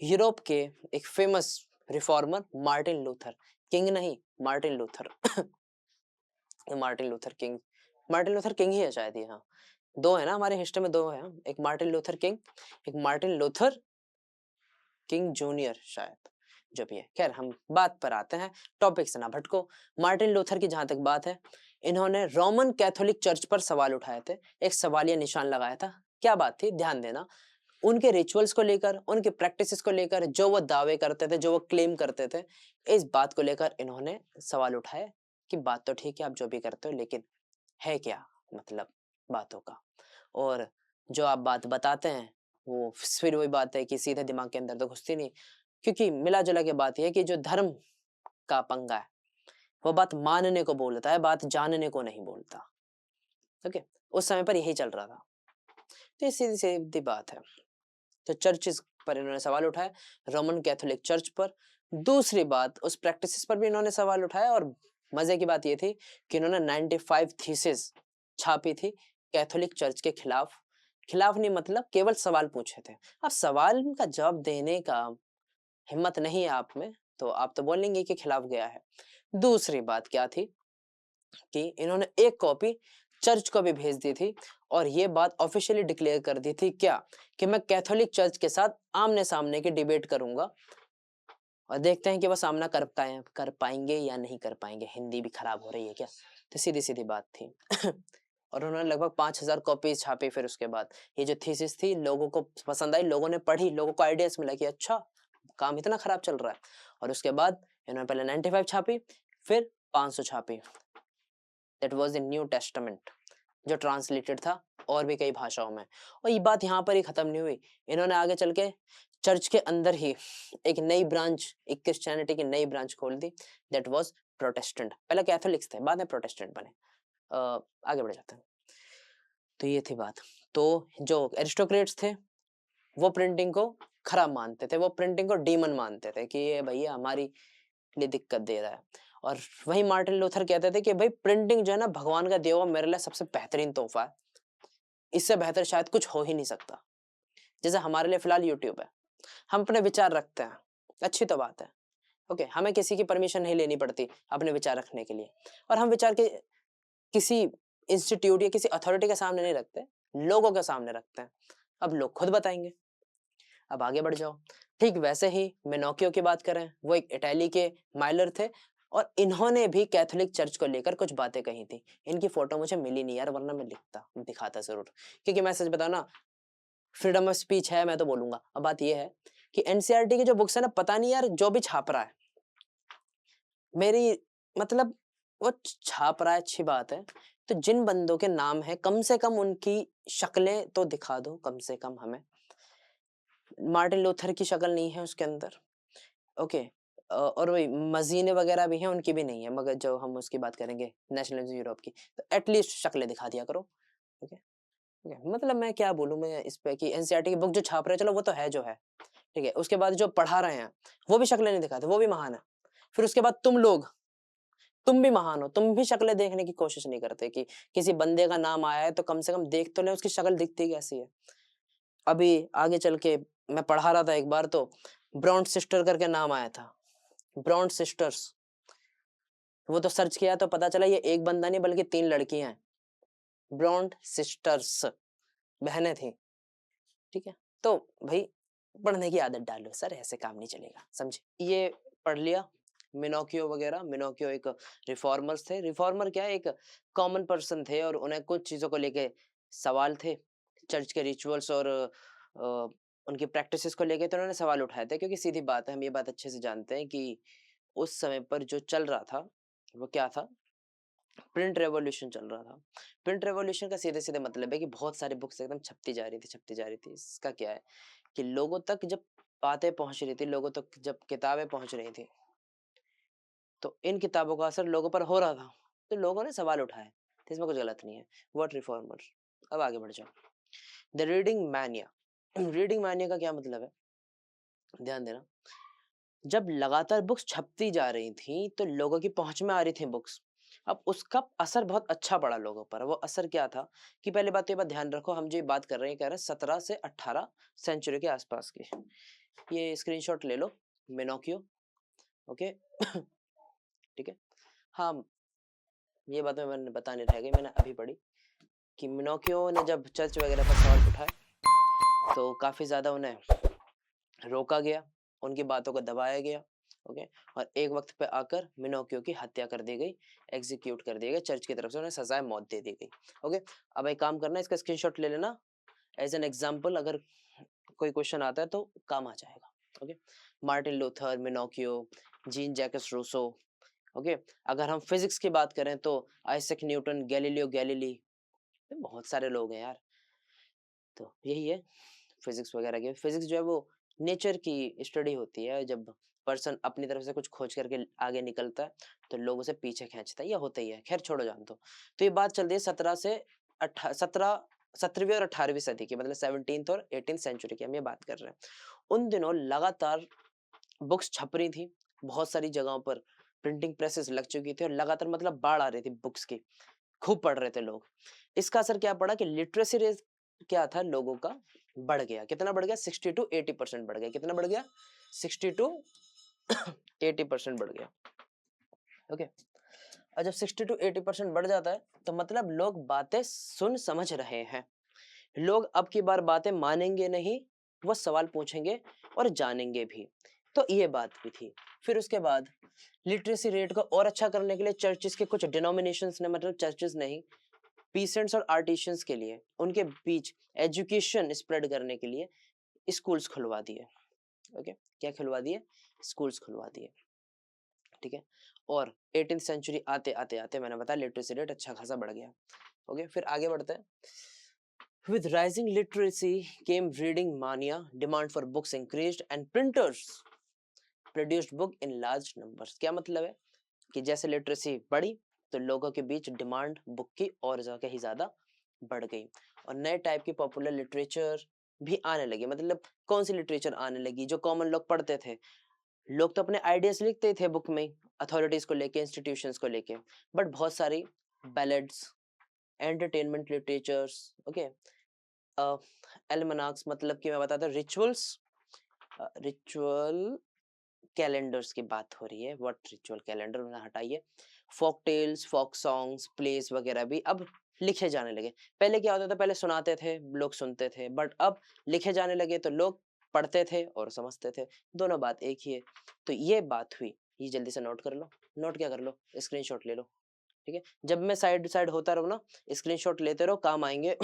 यूरोप के एक famous reformer Martin Luther, King नहीं, Martin Luther. Martin Luther King, Martin Luther King ही है शायद ये, हाँ। दो है ना हमारे हिस्ट्री में, दो है, एक मार्टिन लूथर किंग, एक मार्टिन लूथर किंग जूनियर शायद, जो भी है। खैर हम बात पर आते हैं, टॉपिक से ना भटको। मार्टिन लूथर की जहां तक बात है, इन्होंने रोमन कैथोलिक चर्च पर सवाल उठाए थे, एक सवालिया निशान लगाया था। क्या बात थी, ध्यान देना। उनके रिचुअल्स को लेकर, उनके प्रैक्टिसेस को लेकर, जो वो दावे करते थे, जो वो क्लेम करते थे, इस बात को लेकर इन्होंने सवाल उठाए कि बात तो ठीक है आप जो भी करते हो, लेकिन है क्या मतलब बातों का। और जो आप बात बताते हैं वो फिर वही बात है कि सीधे दिमाग के अंदर तो घुसती नहीं, क्योंकि मिला जुला के बात यह है कि जो धर्म का पंगा है वो बात मानने को बोलता है, बात जानने को नहीं बोलता। ओके, उस समय पर यही चल रहा था। तो ये सीधी सीधी बात है। तो चर्चिस पर इन्होंने सवाल उठाया, रोमन कैथोलिक चर्च पर। दूसरी बात, उस प्रैक्टिसेस पर भी इन्होंने सवाल उठाया, और मजे की बात ये थी कि इन्होंने 95 थीसिस छापी थी कैथोलिक चर्च के खिलाफ। खिलाफ नहीं मतलब केवल सवाल पूछे थे। अब सवाल का जवाब देने का हिम्मत नहीं है आप में, तो आप तो बोलेंगे कि खिलाफ गया है। दूसरी बात क्या थी कि इन्होंने एक कॉपी चर्च को भी भेज दी थी, और ये बात ऑफिशियली डिक्लेयर कर दी थी क्या, कि मैं कैथोलिक चर्च के साथ आमने सामने की डिबेट करूंगा, और देखते हैं कि वो सामना कर पाएंगे या नहीं कर पाएंगे। हिंदी भी खराब हो रही है क्या, तो सीधी सीधी बात थी। और उन्होंने लगभग 5000 कॉपी छापी। फिर उसके बाद ये जो थीसिस थी लोगों को पसंद आई, लोगों ने पढ़ी, लोगों को आइडियाज मिला कि अच्छा काम इतना खराब चल रहा है। और उसके बाद इन्होंने पहले 95 छापी, फिर 500 छापी। That was the new testament, जो ट्रांसलेटेड था और भी कई भाषाओं में। और ये बात यहाँ पर ही खत्म नहीं हुई, इन्होंने आगे चल के चर्च के अंदर ही एक नई ब्रांच, एक क्रिश्चियनिटी की नई ब्रांच खोल दी। That was Protestant. पहले कैथोलिक्स थे, बाद में प्रोटेस्टेंट बने। आगे बढ़ जाते हैं। तो ये थी बात। तो जो एरिस्टोक्रेट्स थे वो प्रिंटिंग को खराब मानते थे, वो प्रिंटिंग को डीमन मानते थे कि ये भैया हमारी लिए दिक्कत दे रहा है। और वही मार्टिन लूथर कहते थे कि भाई प्रिंटिंग जो है ना भगवान का दिया हुआ मेरे लिए सबसे बेहतरीन तोहफा है, इससे बेहतर शायद कुछ हो ही नहीं सकता। जैसे हमारे लिए फिलहाल यूट्यूब है, हम अपने विचार रखते हैं, अच्छी तो बात है, ओके, हमें किसी की परमिशन नहीं लेनी पड़ती अपने विचार रखने के लिए। और हम विचार के किसी इंस्टीट्यूट या किसी अथॉरिटी के सामने नहीं रखते, लोगों के सामने रखते हैं। अब लोग खुद बताएंगे। अब आगे बढ़ जाओ। ठीक वैसे ही मेनोकियो की बात करें, वो एक इटाली के माइलर थे, और इन्होंने भी कैथोलिक चर्च को लेकर कुछ बातें कही थी। इनकी फोटो मुझे मिली नहीं यार, वरना मैं दिखाता जरूर, क्योंकि मैं सच बताऊं ना, फ्रीडम ऑफ स्पीच है, मैं तो बोलूंगा। अब बात ये है कि एनसीईआरटी की जो बुक्स है ना, पता नहीं यार जो भी छाप रहा है, मेरी मतलब वो छाप रहा है अच्छी बात है, तो जिन बंदों के नाम है कम से कम उनकी शक्लें तो दिखा दो कम से कम हमें। मार्टिन लूथर की शक्ल नहीं है उसके अंदर, ओके। और वही मजीने वगैरह भी हैं, उनकी भी नहीं है, मगर जो हम उसकी बात करेंगे नेशनलिज्म यूरोप की, तो एटलीस्ट शक्लें दिखा दिया करो, ओके। ओके, मतलब मैं क्या बोलूं मैं इस पे कि एनसीईआरटी की बुक जो छाप रहे हैं, चलो वो तो है जो है, ठीक है। उसके बाद जो पढ़ा रहे हैं वो भी शक्लें नहीं दिखाते, वो भी महान है। फिर उसके बाद तुम लोग, तुम भी महान हो, तुम भी शक्लें देखने की कोशिश नहीं करते कि किसी बंदे का नाम आया है तो कम से कम देख तो ले उसकी शक्ल दिखती कैसी है। अभी आगे चल के मैं पढ़ा रहा था एक बार, तो ब्राउन सिस्टर करके नाम आया था, ब्राउन सिस्टर्स। वो तो सर्च किया तो पता चला ये एक बंदा नहीं बल्कि 3 लड़कियां हैं, ब्राउन सिस्टर्स, बहनें थी, ठीक है। तो भाई पढ़ने की आदत डालो सर, ऐसे काम नहीं चलेगा, समझे। ये पढ़ लिया, मिनोकियो वगैरह। मिनोकियो एक रिफॉर्मर्स थे। रिफॉर्मर क्या है, एक कॉमन पर्सन थे और उन्हें कुछ चीज़ों को लेके सवाल थे, चर्च के रिचुअल्स और उनकी प्रैक्टिसेस को लेके, तो उन्होंने सवाल उठाए थे। क्योंकि सीधी बात है, हम ये बात अच्छे से जानते हैं कि उस समय पर जो चल रहा था वो क्या था, प्रिंट रेवोल्यूशन चल रहा था। प्रिंट रेवोल्यूशन का सीधे सीधे मतलब है कि बहुत सारी बुक्स एकदम छपती जा रही थी, छपती जा रही थी। इसका क्या है कि लोगों तक जब बातें पहुंच रही थी, लोगों तक जब किताबें पहुंच रही थी, तो इन किताबों का असर लोगों पर हो रहा था, तो लोगों ने सवाल उठाए, तो इसमें कुछ गलत नहीं है। What reformer. अब आगे बढ़ जाओ। The reading mania. Reading mania का क्या मतलब है, ध्यान देना। जब लगातार बुक्स छपती जा रही थी तो लोगों की पहुंच में आ रही थी बुक्स। अब उसका असर बहुत अच्छा पड़ा लोगों पर। वो असर क्या था कि पहले बात, ये बात ध्यान रखो, हम जो बात कर रहे हैं, कह रहे हैं 17 से 18 सेंचुरी के आसपास की। ये स्क्रीनशॉट ले लो, मिनोकियो। ओके। ठीक है। हाँ, ये बात मैंने बताने रह गई, मैंने अभी पढ़ी कि मिनोकियो ने जब चर्च वगैरह पर सवाल उठाए तो काफी ज्यादा उन्हें रोका गया, उनकी बातों को दबाया गया। ओके। और एक वक्त पे आकर मिनोकियो की हत्या कर दी गई, एग्जीक्यूट कर दिया गया, चर्च की तरफ से उन्हें सजाए मौत दे दी गई। ओके। अब एक काम करना, इसका स्क्रीनशॉट ले लेना एज एन एग्जाम्पल, अगर कोई क्वेश्चन आता है तो काम आ जाएगा। ओके। मार्टिन लूथर, मिनोकियो, जीन जैकस रूसो। ओके। अगर हम फिजिक्स की बात करें तो आइजैक न्यूटन, गैलीलियो गैलीली, बहुत सारे लोग हैं यार। तो यही है फिजिक्स वगैरह की। फिजिक्स जो है वो नेचर की स्टडी होती है। जब पर्सन अपनी तरफ से कुछ खोज करके आगे निकलता है तो लोग उसे पीछे खींचता है, यह होता ही है। खैर छोड़ो, जान दो। तो ये बात चल रही है 17वीं और 18वीं सदी की, मतलब 17th और 18th सेंचुरी की हम ये बात कर रहे हैं। उन दिनों लगातार बुक्स छप रही थी, बहुत सारी जगहों पर प्रिंटिंग प्रेसेस लग चुकी थी और लगातार मतलब बाढ़ आ रही थी बुक्स की, खूब पढ़ रहे थे लोग। इसका असर क्या पड़ा कि लिटरेसी रेट क्या था लोगों का, बढ़ गया। कितना बढ़ गया, 60 to 80% बढ़ गया। कितना बढ़ गया, 60 to 80% बढ़ गया। ओके। और जब 60 to 80% बढ़ जाता है तो मतलब लोग बातें सुन समझ रहे हैं। लोग अब की बार बातें मानेंगे नहीं, वो सवाल पूछेंगे और जानेंगे भी। तो ये बात भी थी। फिर उसके बाद लिटरेसी रेट को और अच्छा करने के लिए चर्चेस के कुछ डिनोमिनेशंस ने, मतलब चर्चेस नहीं, पीसेंट्स और आर्टिशियंस के लिए, उनके बीच एजुकेशन स्प्रेड करने के लिए स्कूल्स खुलवा दिए। ओके। क्या खुलवा दिए, स्कूल्स खुलवा दिए। ठीक है। और 18th सेंचुरी आते आते आते मैंने बताया लिटरेसी रेट अच्छा खासा बढ़ गया। ओके। फिर आगे बढ़ते हैं। With rising literacy came reading mania, demand for books increased and printers produced book in large numbers। क्या मतलब है कि जैसे लिटरेसी बढ़ी तो लोगों के बीच डिमांड बुक की और ज्यादा ही ज्यादा बढ़ गई और नए टाइप की पॉपुलर लिटरेचर भी आने लगी। मतलब कौन सी लिटरेचर आने लगी, जो कॉमन लोग पढ़ते थे। लोग तो अपने आइडियाज लिखते थे बुक में, अथॉरिटीज को लेके, इंस्टीट्यूशंस को लेके, बट बहुत सारी बैलेड्स, एंटरटेनमेंट लिटरेचर्स, ओके, एल्मनाक्स, मतलब कि मैं बताता हूँ रिचुअल्स, रिचुअल कैलेंडर्स की बात हो रही है। व्हाट रिचुअल कैलेंडर, उन्हें हटाइए। Folk tales, folk songs, plays वगैरह भी अब लिखे जाने लगे। पहले क्या होता था, पहले सुनाते थे, लोग सुनते थे, बट अब लिखे जाने लगे तो लोग पढ़ते थे और समझते थे। दोनों बात एक ही है। तो ये बात हुई, ये जल्दी से नोट कर लो। नोट क्या कर लो, स्क्रीनशॉट ले लो। ठीक है। जब मैं साइड साइड होता रहूँ ना, स्क्रीनशॉट लेते रहो, काम आएंगे।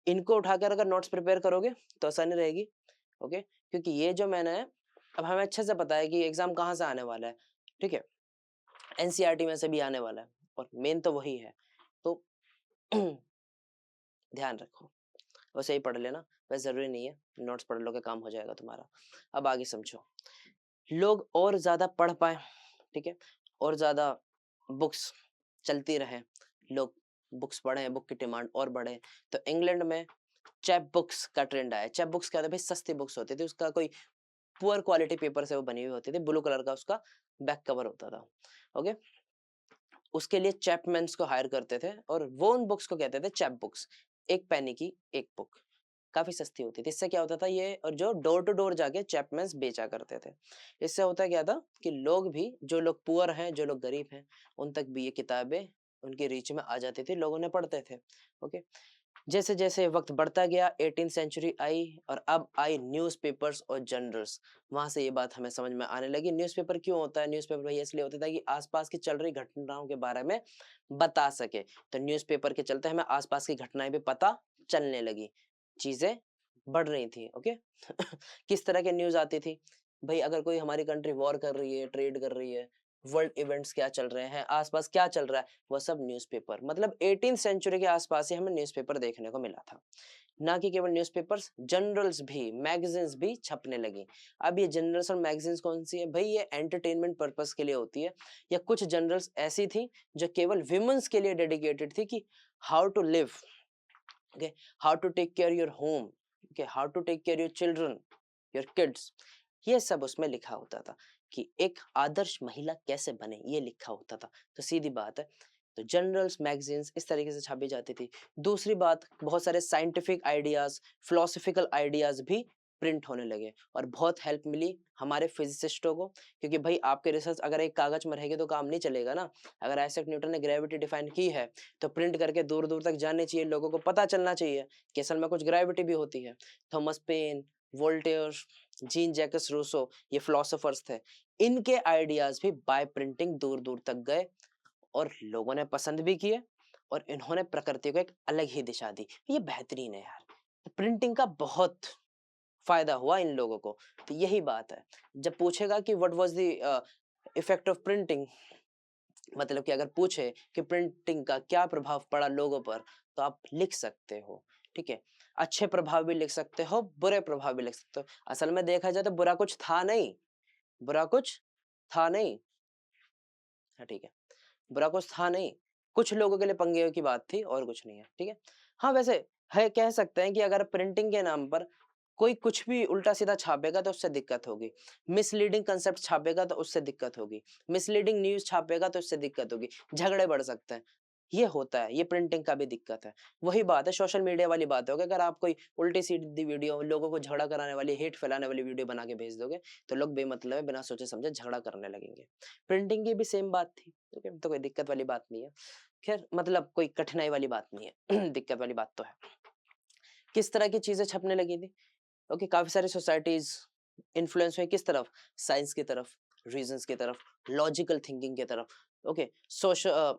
इनको उठाकर अगर नोट्स प्रिपेयर करोगे तो आसानी रहेगी। ओके। क्योंकि ये जो मैंने, अब हमें अच्छे से पता है कि एग्जाम कहाँ से आने वाला है। ठीक है। एनसीईआरटी में से भी आने वाला है और मेन तो वही है। तो ध्यान रखो, वैसे ही पढ़ लेना, वैसे जरूरी नहीं है, नोट्स पढ़ लो के काम हो जाएगा तुम्हारा। अब आगे समझो, लोग और ज्यादा पढ़ पाए, ठीक है, और ज्यादा बुक्स चलती रहे, लोग बुक्स पढ़े, बुक की डिमांड और बढ़े, तो इंग्लैंड में चैप बुक्स का ट्रेंड आया। चैप बुक्स क्या होता है भाई, सस्ती बुक्स होती थी, उसका कोई पुअर क्वालिटी पेपर से वो बनी हुई होती थी, ब्लू कलर का उसका बैक कवर होता था। ओके। उसके लिए चैपमैन्स को हायर करते थे और वो उन बुक्स को कहते थे चैप बुक्स। एक पैनी की एक बुक, काफी सस्ती होती थी। इससे क्या होता था, ये और जो डोर टू डोर जाके चैपमैन्स बेचा करते थे। इससे होता क्या था कि लोग भी, जो लोग पुअर हैं, जो लोग गरीब हैं, उन तक भी ये किताबें उनकी रीच में आ जाती थी, लोग उन्हें पढ़ते थे। ओके। जैसे जैसे वक्त बढ़ता गया 18th सेंचुरी आई और अब आई न्यूज़पेपर्स और जर्नल्स। वहां से ये बात हमें समझ में आने लगी न्यूज़पेपर क्यों होता है। न्यूज़पेपर भाई इसलिए होता था कि आसपास की चल रही घटनाओं के बारे में बता सके। तो न्यूज़पेपर के चलते हमें आसपास की घटनाएं भी पता चलने लगी, चीजें बढ़ रही थी। ओके किस तरह के न्यूज आती थी भाई, अगर कोई हमारी कंट्री वॉर कर रही है, ट्रेड कर रही है, वर्ल्ड इवेंट्स क्या चल रहे हैं, आसपास क्या चल रहा है, वो सब न्यूज़पेपर, मतलब 18th सेंचुरी के आसपास ही हमें न्यूज़पेपर देखने को मिला था। ना कि केवल न्यूज़पेपर्स, जर्नल्स भी, मैगजीन्स भी छपने लगी। अब ये जर्नल्स और मैगजीन्स कौन सी है भाई, ये एंटरटेनमेंट पर्पस के लिए होती है। या कुछ जर्नल्स ऐसी थी जो केवल विमेंस के लिए डेडिकेटेड थी कि how to live, okay, how to take care your home, okay, how to take care your children, your kids, ये सब उसमें लिखा होता था कि एक आदर्श महिला कैसे बने, ये लिखा होता था। तो सीधी बात है, तो जर्नल्स मैगजीन्स इस तरीके से छापी जाती थी। दूसरी बात, बहुत सारे साइंटिफिक आइडियाज, फिलोसफिकल आइडियाज भी प्रिंट होने लगे और बहुत हेल्प मिली हमारे फिजिसिस्टों को, क्योंकि भाई आपके रिसर्च अगर एक कागज में रहेगी तो काम नहीं चलेगा ना। अगर आइजैक न्यूटन ने ग्रेविटी डिफाइन की है तो प्रिंट करके दूर दूर तक जाने चाहिए, लोगों को पता चलना चाहिए कि असल में कुछ ग्रेविटी भी होती है। Thomas Paine, Voltaire, Jean Jacques Rousseau, ये फिलोसोफर्स थे, इनके आइडियाज भी बाय प्रिंटिंग दूर दूर तक गए और लोगों ने पसंद भी किए और इन्होंने प्रकृति को एक अलग ही दिशा दी। ये बेहतरीन है यार, प्रिंटिंग का बहुत फायदा हुआ इन लोगों को। तो यही बात है, जब पूछेगा कि what was the effect of printing, मतलब कि अगर पूछे कि प्रिंटिंग का क्या प्रभाव पड़ा लोगों पर, तो आप लिख सकते हो, ठीक है। अच्छे प्रभाव भी लिख सकते हो, बुरे प्रभाव भी लिख सकते हो। असल में देखा जाए तो बुरा कुछ था नहीं, बुरा कुछ था नहीं, हाँ ठीक है, बुरा कुछ था नहीं, कुछ लोगों के लिए पंगे की बात थी और कुछ नहीं है, ठीक है। हाँ वैसे है, कह सकते हैं कि अगर प्रिंटिंग के नाम पर कोई कुछ भी उल्टा सीधा छापेगा तो उससे दिक्कत होगी, मिसलीडिंग कंसेप्ट छापेगा तो उससे दिक्कत होगी, मिसलीडिंग न्यूज छापेगा तो उससे दिक्कत होगी, झगड़े बढ़ सकते हैं। ये होता है, ये प्रिंटिंग का भी दिक्कत है। वही बात है सोशल मीडिया वाली बात होगी, अगर आप कोई उल्टी सीधी वीडियो, लोगों को झगड़ा कराने वाली, हेट फैलाने वाली वीडियो बना के भेज दोगे तो लोग बेमतलब है, बिना सोचे समझे झगड़ा करने लगेंगे। प्रिंटिंग की भी सेम बात थी, ठीक है, तो कोई दिक्कत वाली बात नहीं है। खैर मतलब कोई कठिनाई वाली बात नहीं है दिक्कत वाली बात तो है। किस तरह की चीजें छपने लगी थी, ओके, काफी सारी सोसाइटीज इन्फ्लुएंस हुई किस तरफ, साइंस की तरफ, रीजंस की तरफ, लॉजिकल थिंकिंग की तरफ, ओके, सोशल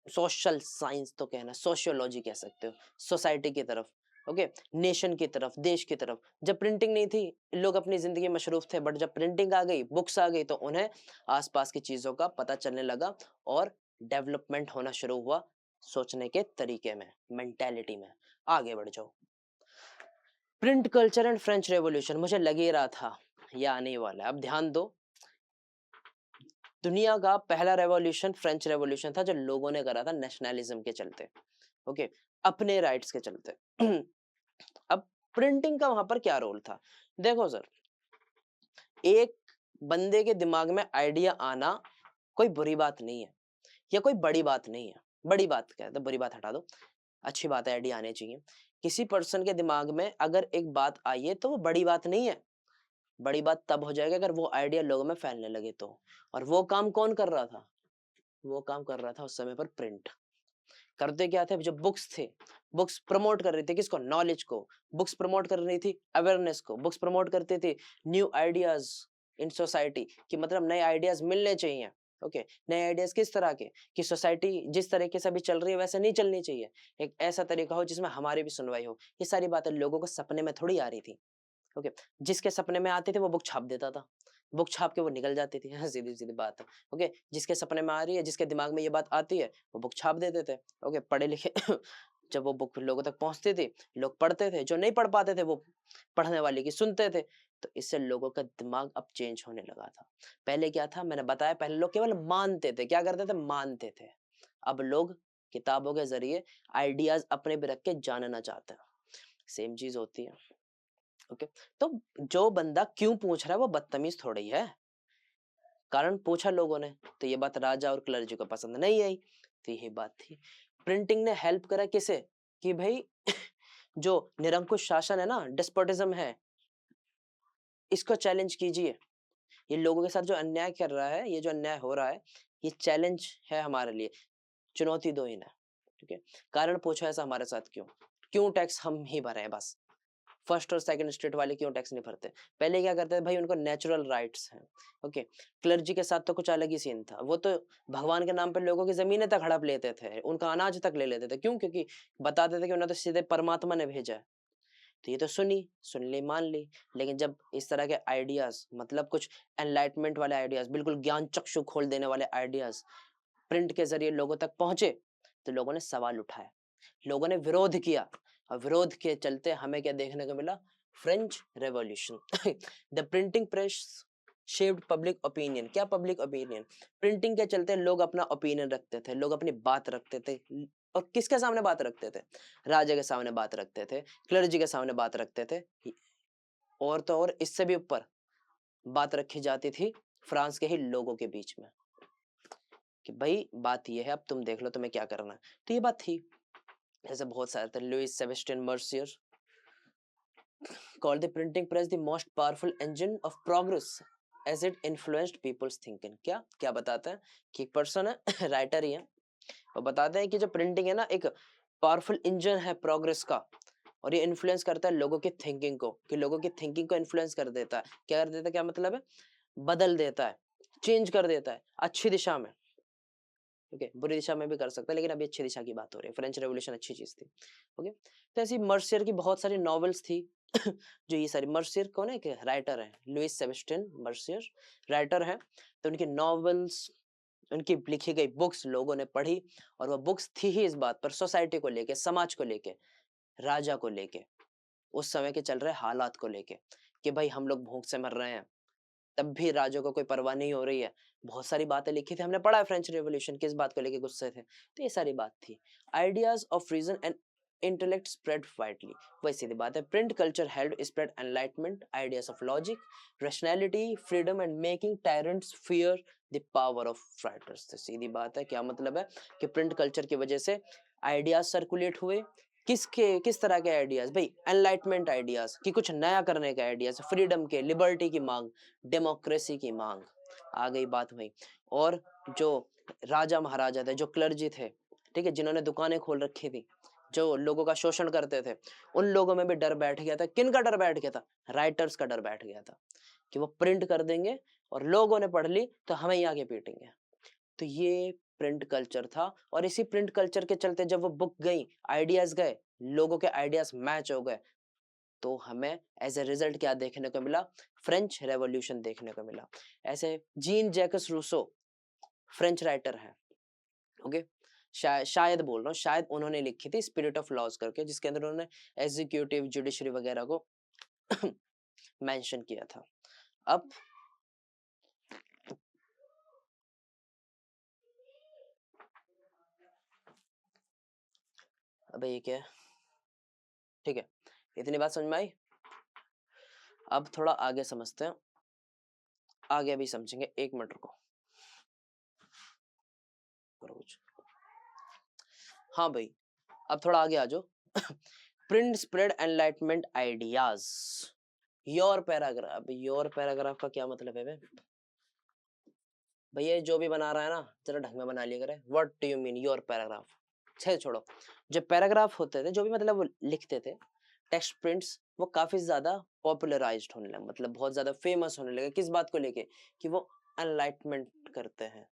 सोशल साइंस तो कहना, सोशियोलॉजी कह सकते हो, सोसाइटी की तरफ, ओके, नेशन की तरफ, देश की तरफ। जब प्रिंटिंग नहीं थी लोग अपनी जिंदगी में मशरूफ थे, बट जब प्रिंटिंग आ गई, बुक्स आ गई, तो उन्हें आसपास की चीजों का पता चलने लगा और डेवलपमेंट होना शुरू हुआ सोचने के तरीके में, मेंटेलिटी में। आगे बढ़ जाओ, print culture and French revolution, मुझे लग ही रहा था ये आने ही वाला है। अब ध्यान दो, दुनिया का पहला रेवोल्यूशन फ्रेंच रेवोल्यूशन था जो लोगों ने करा था नेशनलिज्म के चलते, ओके, अपने राइट्स के चलते अब प्रिंटिंग का वहां पर क्या रोल था, देखो सर, एक बंदे के दिमाग में आइडिया आना कोई बुरी बात नहीं है या कोई बड़ी बात नहीं है। बड़ी बात क्या है, तो बुरी बात हटा दो, अच्छी बात है, आइडिया आने चाहिए। किसी पर्सन के दिमाग में अगर एक बात आई है तो वो बड़ी बात नहीं है। बड़ी बात तब हो जाएगा अगर वो आइडिया लोगों में फैलने लगे तो। और वो काम कौन कर रहा था, वो काम कर रहा था उस समय पर प्रिंट। करते क्या थे, जो बुक्स थे, बुक्स प्रमोट कर रही थी किसको, नॉलेज को। बुक्स प्रमोट कर रही थी अवेयरनेस को। बुक्स प्रमोट करती थी न्यू आइडियाज इन सोसाइटी, कि मतलब नए आइडियाज मिलने चाहिए, ओके, नए आइडियाज किस तरह के, कि सोसाइटी जिस तरीके से अभी चल रही है वैसे नहीं चलनी चाहिए, एक ऐसा तरीका हो जिसमें हमारी भी सुनवाई हो। ये सारी बातें लोगों को सपने में थोड़ी आ रही थी, ओके। जिसके सपने में आते थे वो बुक छाप देता था, बुक छाप के वो निकल जाती थी सीधी सीधी बात है, ओके। जिसके सपने में आ रही है, जिसके दिमाग में ये बात आती है, वो बुक छाप देते थे, ओके। पढ़े लिखे जब वो बुक लोगों तक पहुंचती थी, लोग पढ़ते थे, जो नहीं पढ़ पाते थे वो पढ़ने वाले की सुनते थे। तो इससे लोगों का दिमाग अब चेंज होने लगा था। पहले क्या था, मैंने बताया, पहले लोग केवल मानते थे, क्या करते थे, मानते थे। अब लोग किताबों के जरिए आइडियाज अपने भी रख के जानना चाहते हैं। सेम चीज होती है, ओके। तो जो बंदा क्यों पूछ रहा है वो बदतमीज थोड़ी है, कारण पूछा लोगों ने, तो ये बात राजा और क्लर्जी को पसंद नहीं आई। तो यही बात थी, प्रिंटिंग ने हेल्प करा किसे, कि भाई जो निरंकुश शासन है ना, डेस्पोटिज्म है, इसको चैलेंज कीजिए। ये लोगों के साथ जो अन्याय कर रहा है, ये जो अन्याय हो रहा है, ये चैलेंज है हमारे लिए, चुनौती दो इन्हें, ठीक है, कारण पूछो ऐसा हमारे साथ क्यों, क्यों टैक्स हम ही भरे हैं बस, फर्स्ट और सेकंड स्टेट वाले क्यों टैक्स नहीं भरते। पहले क्या करते थे भाई, उनको नेचुरल राइट्स हैं। ओके, क्लर्जी के साथ तो कुछ अलग ही सीन था, वो तो भगवान के नाम पे लोगों की जमीनें तक हड़प लेते थे, उनका अनाज तक ले लेते थे। क्यों? क्योंकि बताते थे कि उन्हें तो सीधे परमात्मा ने भेजा है। तो ये तो सुन ली मान ली। लेकिन जब इस तरह के आइडियाज, मतलब कुछ एनलाइटमेंट वाले आइडियाज, बिल्कुल ज्ञान चक्षु खोल देने वाले आइडियाज प्रिंट के जरिए लोगों तक पहुंचे, तो लोगों ने सवाल उठाए, लोगों ने विरोध किया, और विरोध के चलते हमें क्या देखने को मिला, French revolution. The printing press shaped public opinion. क्या पब्लिक ओपिनियन? प्रिंटिंग के चलते लोग अपना ओपिनियन रखते थे, लोग अपनी बात रखते थे। और किसके सामने बात रखते थे? राजा के सामने बात रखते थे, क्लर्जी के सामने बात रखते थे, और तो और इससे भी ऊपर बात रखी जाती थी फ्रांस के ही लोगों के बीच में, कि भाई बात ये है, अब तुम देख लो तुम्हें क्या करना है। तो ये बात थी। ऐसे बहुत सारे थे। Louis Sebastien Mercier called the printing press the most powerful engine of progress as it influenced people's thinking। क्या क्या बताता है कि एक पर्सन है, राइटर ही है, वो बताते हैं कि जो प्रिंटिंग है ना, एक पावरफुल इंजन है प्रोग्रेस का, और ये इन्फ्लुएंस करता है लोगों की थिंकिंग को, कि लोगों की थिंकिंग को इन्फ्लुएंस कर देता है। क्या कर देता है? क्या मतलब है? बदल देता है, चेंज कर देता है अच्छी दिशा में। ओके, बुरी दिशा में भी कर सकता है, लेकिन अभी अच्छी दिशा की बात हो रही है। फ्रेंच रेवोल्यूशन अच्छी चीज थी। ओके, तो ऐसी मर्सियर की बहुत सारी नॉवेल्स थी। जो ये सारी, मर्सियर कौन है? कि राइटर है, लुइस सेबेस्टियन मर्सियर राइटर है। तो उनकी नॉवेल्स, उनकी लिखी गई बुक्स लोगों ने पढ़ी, और वह बुक्स थी ही इस बात पर, सोसाइटी को लेके, समाज को लेके, राजा को लेके, उस समय के चल रहे हालात को लेके, कि भाई हम लोग भूख से मर रहे हैं, तब भी राजा को कोई परवाह नहीं हो रही है। बहुत सारी बातें लिखी थी, हमने पढ़ा है फ्रेंच रेवोल्यूशन किस बात को लेके गुस्से थे, तो ये सारी बात थी। Ideas of reason and intellect spread widely. वही सीधी बात है, print culture help spread enlightenment, ideas of logic, rationality, freedom and making tyrants fear the power of writers. तो सीधी बात है, क्या मतलब है कि प्रिंट कल्चर की वजह से आइडियाज सर्कुलेट हुए। किस तरह के आइडियाज? भाई एनलाइटमेंट आइडियाज, कि कुछ नया करने के आइडियाज, फ्रीडम के, लिबर्टी की मांग, डेमोक्रेसी की मांग, आ गई बात वही। और जो राजा महाराजा थे, जो क्लर्जी थे, ठीक है, जिन्होंने दुकानें खोल रखी थी, जो लोगों का शोषण करते थे, उन लोगों में भी डर बैठ गया था। किन का डर बैठ गया था? राइटर्स का डर बैठ गया था, कि वो प्रिंट कर देंगे और लोगों ने पढ़ ली तो हमें ही आगे पीटेंगे। तो ये प्रिंट कल्चर था, और इसी प्रिंट कल्चर के चलते जब वो बुक गई, आइडियाज गए, लोगों के आइडियाज मैच हो गए, तो हमें एज ए रिजल्ट क्या देखने को मिला? फ्रेंच रेवोल्यूशन देखने को मिला। ऐसे Jean Jacques Rousseau French writer है, ओके, शायद बोल रहा हूँ, शायद उन्होंने लिखी थी स्पिरिट ऑफ लॉज करके, जिसके अंदर उन्होंने एग्जीक्यूटिव, जुडिशरी वगैरह को मेंशन किया था। अब ये क्या है? ठीक है, इतनी बात समझ में आई। अब थोड़ा आगे समझते हैं, आगे अभी समझेंगे, 1 मिनट रुको। हाँ भाई, अब थोड़ा आगे आ जाओ। Print spread enlightenment ideas. Your paragraph का क्या मतलब है भैया? जो भी बना रहा है ना, जरा ढंग में बना लिया करे। What do you mean your paragraph? छे छोड़ो, जो पैराग्राफ होते थे, जो भी मतलब वो लिखते थे, टेक्स्ट प्रिंट्स, वो काफी ज्यादा पॉपुलराइज्ड होने लगे, मतलब बहुत ज्यादा फेमस होने लगे। किस बात को लेके? कि वो एनलाइटमेंट करते हैं।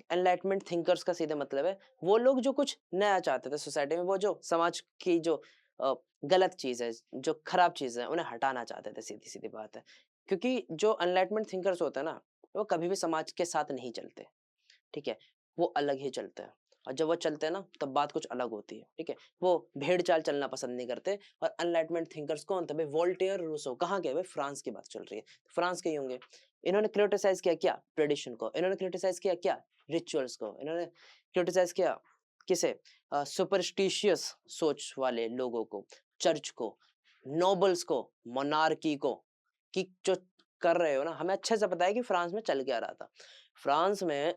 एनलाइटमेंट थिंकर्स का सीधे मतलब है वो लोग जो कुछ नया चाहते थे सोसाइटी में, वो जो समाज की जो गलत चीज है, जो खराब चीज है, उन्हें हटाना चाहते थे। सीधी सीधी बात है, क्योंकि जो एनलाइटमेंट थिंकर्स होते हैं ना, वो कभी भी समाज के साथ नहीं चलते, ठीक है, वो अलग ही चलते हैं। और जब वो चलते हैं ना, तब बात कुछ अलग होती है, ठीक है, वो भेड़ चाल चलना पसंद नहीं करते। और अनलाइटमेंट थिंकर्स कौन थे भाई? Voltaire, Rousseau. कहाँ के भाई? फ्रांस की बात चल रही है, फ्रांस के ही होंगे। इन्होंने क्रिटिसाइज किया क्या? ट्रेडिशन को। इन्होंने क्रिटिसाइज किया क्या? रिचुअल्स को। इन्होंने क्रिटिसाइज किया किसे? सुपरस्टिशियस सोच वाले लोगों को, चर्च को, नोबल्स को, मोनार्की को, कि जो कर रहे हो ना। हमें अच्छे से पता है कि फ्रांस में चल क्या रहा था। फ्रांस में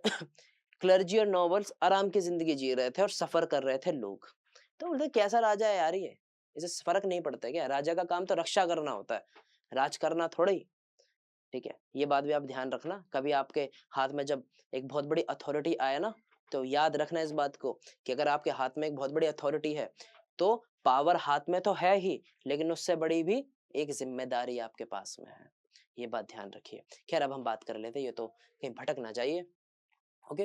क्लर्जी और नॉबल्स आराम की जिंदगी जी रहे थे और सफर कर रहे थे लोग। तो बोलते कैसा राजा है यार ये, इसे फर्क नहीं पड़ता क्या? राजा का काम तो रक्षा करना होता है, राज करना थोड़ी। ठीक है, ये बात भी आप ध्यान रखना। कभी आपके हाथ में जब एक बहुत बड़ी अथॉरिटी आए ना, तो याद रखना इस बात को कि अगर आपके हाथ में एक बहुत बड़ी अथॉरिटी है तो पावर हाथ में तो है ही, लेकिन उससे बड़ी भी एक जिम्मेदारी आपके पास में है। ये बात ध्यान रखिए। खैर अब हम बात कर लेते हैं, ये तो कहीं भटक ना जाइए। Okay,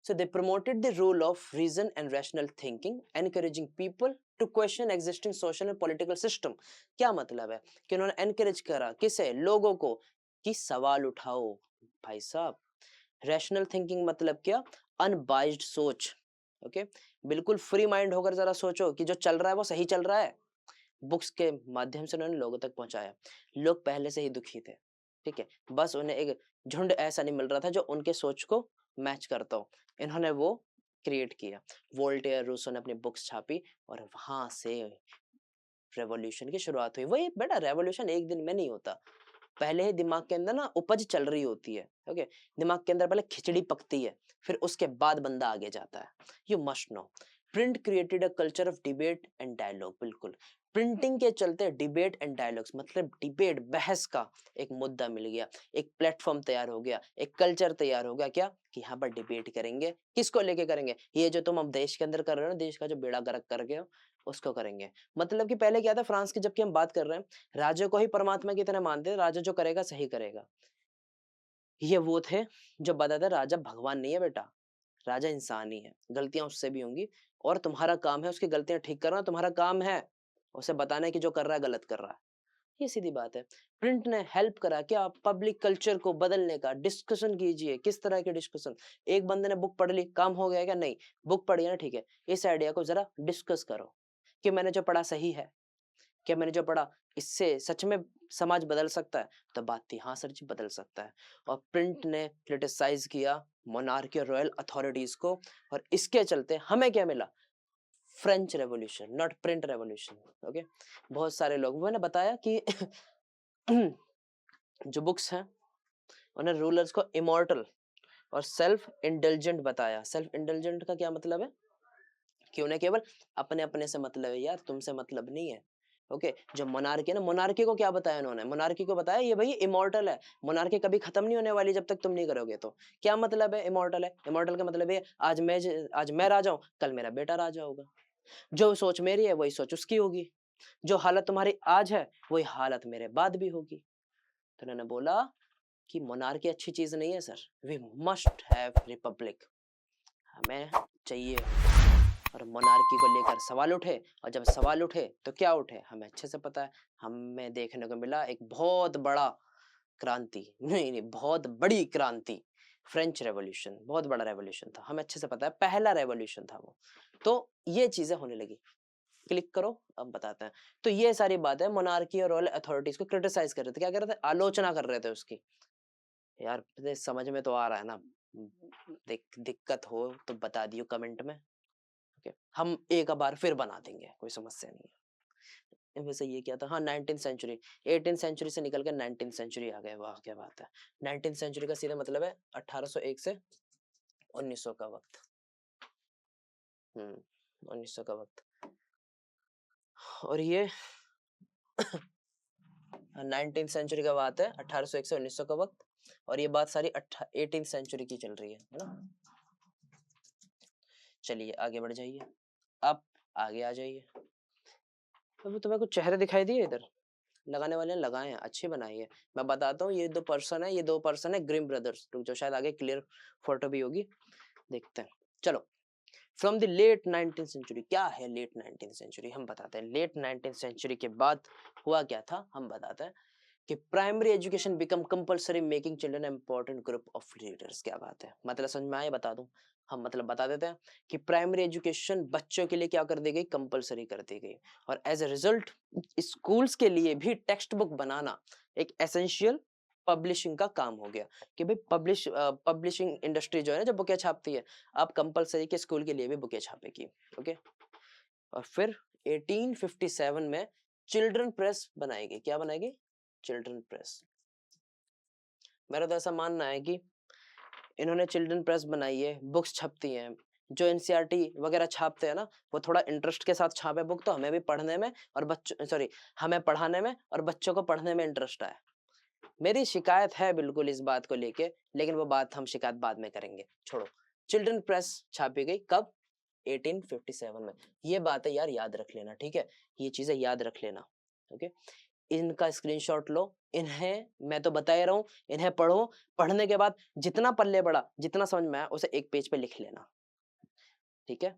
so they promoted the role of reason and rational thinking, encouraging people to question existing social and political system. क्या मतलब है कि उन्होंने encourage करा किसे, लोगों को, कि सवाल उठाओ। भाई साहब, रैशनल थिंकिंग मतलब क्या, अनबाइज्ड सोच। ओके, बिल्कुल फ्री माइंड होकर जरा सोचो कि जो चल रहा है वो सही चल रहा है। बुक्स के माध्यम से उन्होंने लोगों तक पहुंचाया। लोग पहले से ही दुखी थे, ठीक है, बस उन्हें एक झुंड ऐसा नहीं मिल रहा था जो उनके सोच को मैच करता हो। इन्होंने वो क्रिएट किया। वोल्टेयर, रूसो ने अपनी बुक्स छापी और वहां से रेवोल्यूशन की शुरुआत हुई। वही बेटा, रेवोल्यूशन एक दिन में नहीं होता, पहले ही दिमाग के अंदर ना उपज चल रही होती है। ओके, दिमाग के अंदर पहले खिचड़ी पकती है, फिर उसके बाद बंदा आगे जाता है। You must know, print created a culture of debate and dialogue. बिल्कुल, प्रिंटिंग के चलते डिबेट एंड डायलॉग्स, मतलब डिबेट, बहस का एक मुद्दा मिल गया, एक प्लेटफॉर्म तैयार हो गया, एक कल्चर तैयार हो गया। क्या कि यहाँ पर डिबेट करेंगे, किसको लेके करेंगे, ये जो तुम अब देश के अंदर कर रहे हो ना, देश का जो बेड़ा गर्क कर गए हो उसको करेंगे। मतलब कि पहले क्या था, फ्रांस की जबकि हम बात कर रहे हैं, राजा को ही परमात्मा की तरह मानते, राजा जो करेगा सही करेगा। ये वो थे जो बताते राजा भगवान नहीं है बेटा, राजा इंसान ही है, गलतियां उससे भी होंगी और तुम्हारा काम है उसकी गलतियां ठीक करना, तुम्हारा काम है उसे बताना कि जो कर रहा है गलत कर रहा है। ये सीधी बात है। प्रिंट ने हेल्प करा क्या, पब्लिक कल्चर को बदलने का। डिस्कशन कीजिए, किस तरह के डिस्कशन, एक बंदे ने बुक पढ़ ली काम हो गया क्या, नहीं, बुक पढ़ी है ना, ठीक है, इस आइडिया को जरा डिस्कस करो कि मैंने जो पढ़ा सही है, क्या मैंने जो पढ़ा इससे सच में समाज बदल सकता है, तो बात थी हाँ सर जी बदल सकता है। और प्रिंट ने क्रिटिसाइज किया मोनार्की और रॉयल अथॉरिटीज को, और इसके चलते हमें क्या मिला, French revolution, not print revolution. Okay, बहुत सारे लोग, मैंने बताया कि जो बुक्स हैं उन्हें रूलर्स को इमॉर्टल और सेल्फ इंडल्जेंट बताया। सेल्फ इंडल्जेंट का क्या मतलब है कि उन्हें केवल अपने अपने से मतलब है, यार तुमसे मतलब नहीं है। ओके, जो मोनार्की है ना, मोनार्की को क्या बताया उन्होंने, मोनार्की को बताया ये भाई इमॉर्टल है, मोनार्की कभी खत्म नहीं होने वाली जब तक तुम नहीं करोगे। तो क्या मतलब है इमॉर्टल है, इमॉर्टल का मतलब है आज मैं राजा हूँ, कल मेरा बेटा राजा होगा, जो सोच मेरी है वही सोच उसकी होगी, जो हालत तुम्हारी आज है वही हालत मेरे बाद भी होगी। तो उन्होंने बोला कि मोनार्की अच्छी चीज नहीं है sir, we must have republic, हमें चाहिए। और मोनार्की को लेकर सवाल उठे, और जब सवाल उठे तो क्या उठे हमें अच्छे से पता है। हमें देखने को मिला एक बहुत बड़ा क्रांति, नहीं बहुत बड़ी क्रांति, फ्रेंच रेवोल्यूशन, बहुत बड़ा रेवोल्यूशन था, हमें अच्छे से पता है, पहला रेवोल्यूशन था वो। तो ये चीजें होने लगी। क्लिक करो, अब बताते हैं। तो ये सारी बातें मोनार्की और रॉयल अथॉरिटीज को क्रिटिसाइज कर रहे थे, क्या कर रहे थे, आलोचना कर रहे थे उसकी। यार समझ में तो आ रहा है ना, दिक्कत हो तो बता दियो कमेंट में। ओके, हम एक बार फिर बना देंगे, कोई समस्या नहीं है। वैसे ये क्या था, हाँ 19th सेंचुरी, 18th सेंचुरी से निकल कर 19th सेंचुरी आ गए, वाह क्या बात है। 19th सेंचुरी का सीधा मतलब है 1801 से 1900 का वक्त। 1900 का वक्त, और ये 19th सेंचुरी का बात है, 1801 से 1900 का वक्त, और ये बात सारी 18th सेंचुरी की चल रही है ना। चलिए आगे बढ़ जाइए, अब आगे आ जाइए। अभी तुम्हें कुछ चेहरे दिखाई दिए इधर, लगाने वाले ने लगाए हैं, अच्छे बनाई है। मैं बताता हूँ, ये दो पर्सन है, ये दो पर्सन है ग्रिम ब्रदर्स, जो शायद आगे क्लियर फोटो भी होगी, देखते हैं। चलो, from the late 19th century, क्या है लेट 19th सेंचुरी, हम बताते हैं। लेट 19th सेंचुरी के बाद हुआ क्या था, हम बताते हैं कि primary education become compulsory, making children important group of leaders. क्या बात है, मतलब समझ में आए, बता दूं, हम मतलब बता देते हैं कि प्राइमरी एजुकेशन बच्चों के लिए क्या कर दी गई, कंपलसरी कर दी गई, और एज ए रिजल्ट स्कूल्स के लिए भी टेक्स्ट बुक बनाना एक एसेंशियल पब्लिशिंग का काम हो गया, कि भाई पब्लिशिंग इंडस्ट्री जो है ना, जब बुकें छापती है, अब कंपलसरी के स्कूल के लिए भी बुकें छापेगी। ओके, और फिर 1857 में चिल्ड्रन प्रेस बनाएगी। क्या बनाएगी, चिल्ड्रन प्रेस। मेरा तो ऐसा मानना है कि इन्होंने चिल्ड्रन प्रेस बनाई है, बुक्स छपती हैं, जो एनसीईआरटी वगैरह छापते हैं ना, वो थोड़ा इंटरेस्ट के साथ छापे बुक, तो हमें भी पढ़ने में और बच्चों सॉरी हमें पढ़ाने में और बच्चों को पढ़ने में इंटरेस्ट आए। मेरी शिकायत है बिल्कुल इस बात को लेके, लेकिन वो बात हम शिकायत बाद में करेंगे, छोड़ो। चिल्ड्रन प्रेस छापी गई कब? 1857 में। ये बात है यार, याद रख लेना, ठीक है, ये चीजें याद रख लेना। ओके, इनका स्क्रीनशॉट लो, इन्हें मैं तो बता ही रहा हूँ, इन्हें पढ़ो, पढ़ने के बाद जितना पल्ले पड़ा, जितना समझ में आया उसे एक पेज पे लिख लेना, ठीक है,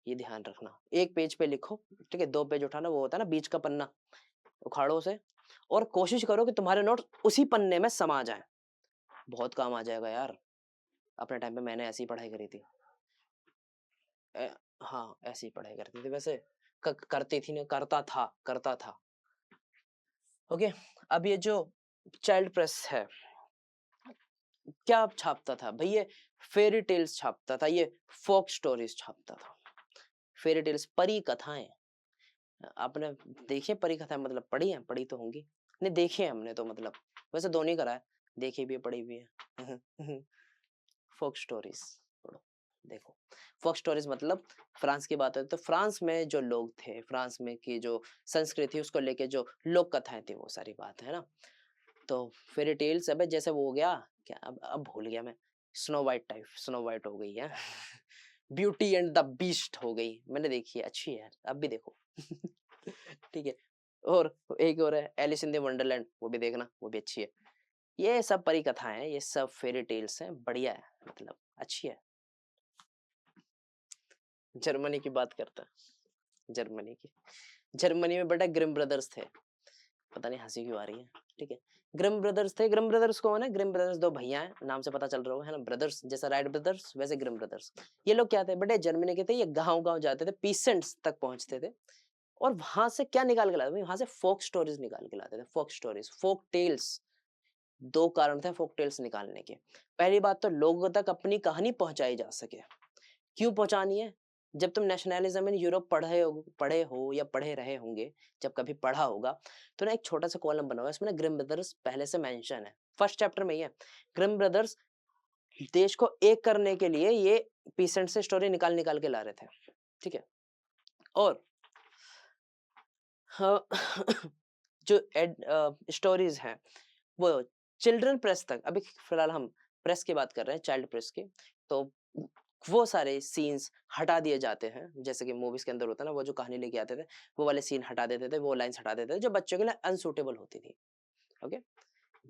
ये ध्यान रखना। एक पेज पे लिखो, ठीक है, 2 पेज उठाना, वो होता है ना बीच का पन्ना, उखाड़ो उसे और कोशिश करो कि तुम्हारे नोट उसी पन्ने में समा जाए। बहुत काम आ जाएगा यार। अपने टाइम पे मैंने ऐसी पढ़ाई करी थी। हाँ, ऐसी पढ़ाई करती थी वैसे, करती थी, नहीं करता था। ओके, अब ये जो चाइल्ड प्रेस है, क्या छापता था भाई? ये फेरी टेल्स छापता था, ये फोक स्टोरीज छापता था। फेरी टेल्स, परी कथाएं। आपने देखी परी कथाएं? मतलब पढ़ी है? पढ़ी तो होंगी, नहीं देखी है हमने तो, मतलब वैसे दोनों ही करा है, देखी भी है पढ़ी भी है। फोक स्टोरीज पढ़ो, देखो। फोक स्टोरीज मतलब फ्रांस की बात है तो फ्रांस में जो लोग थे, फ्रांस में की जो संस्कृति उसको लेके जो लोक कथाएं थी, वो सारी बात है ना। तो फेरी टेल्स, अब जैसे वो हो गया क्या, अब भूल गया मैं, snow white type, snow white हो गई है। ब्यूटी एंड द बीस्ट हो गई, मैंने देखी है, अच्छी है, अब भी देखो। ठीक है, और एक और है एलिस इन द वंडरलैंड, वो भी देखना, वो भी अच्छी है। ये सब परी कथाएं हैं, ये सब फेरी टेल्स हैं, बढ़िया है, मतलब अच्छी है। जर्मनी की बात करता है, जर्मनी की, जर्मनी में बेटा ग्रिम ब्रदर्स थे, पता नहीं हंसी क्यों आ रही है, ठीक है। ग्रिम ब्रदर्स थे, ग्रिम ब्रदर्स कौन है? ग्रिम ब्रदर्स 2 भैया हैं, नाम से पता चल रहा है ना, ब्रदर्स, जैसा राइट ब्रदर्स वैसे ग्रिम ब्रदर्स। ये लोग क्या थे बेटे, जर्मनी के थे, ये गांव गांव जाते थे, पीसेंट्स तक पहुंचते थे, और वहां से क्या निकाल के लाते थे? वहां से फोक स्टोरीज निकाल के लाते थे, फोक स्टोरीज, फोक टेल्स। 2 कारण थे फोक टेल्स निकालने के। पहली बात तो लोगों तक अपनी कहानी पहुंचाई जा सके। क्यों पहुंचानी है? जब तुम नेशनलिज्म इन यूरोप पढ़े हो या पढ़े रहे होंगे, जब कभी पढ़ा होगा, तो ना एक छोटा सा कॉलम बना हुआ है, इसमें ना ग्रिम ब्रदर्स पहले से मेंशन है, फर्स्ट चैप्टर में ही है। ग्रिम ब्रदर्स देश को एक करने के लिए ये पीसेंट से स्टोरी निकाल निकाल के ला रहे थे, ठीक है। और हाँ, जो स्टोरीज हैं वो चिल्ड्रन प्रेस तक, अभी फिलहाल हम प्रेस की बात कर रहे हैं, चाइल्ड प्रेस की, तो वो सारे सीन्स हटा दिए जाते हैं, जैसे कि मूवीज के अंदर होता है ना, वो जो कहानी लेके आते थे, वो वाले सीन हटा देते थे, वो लाइंस हटा देते थे जो बच्चों के लिए अनसूटेबल होती थी, ओके,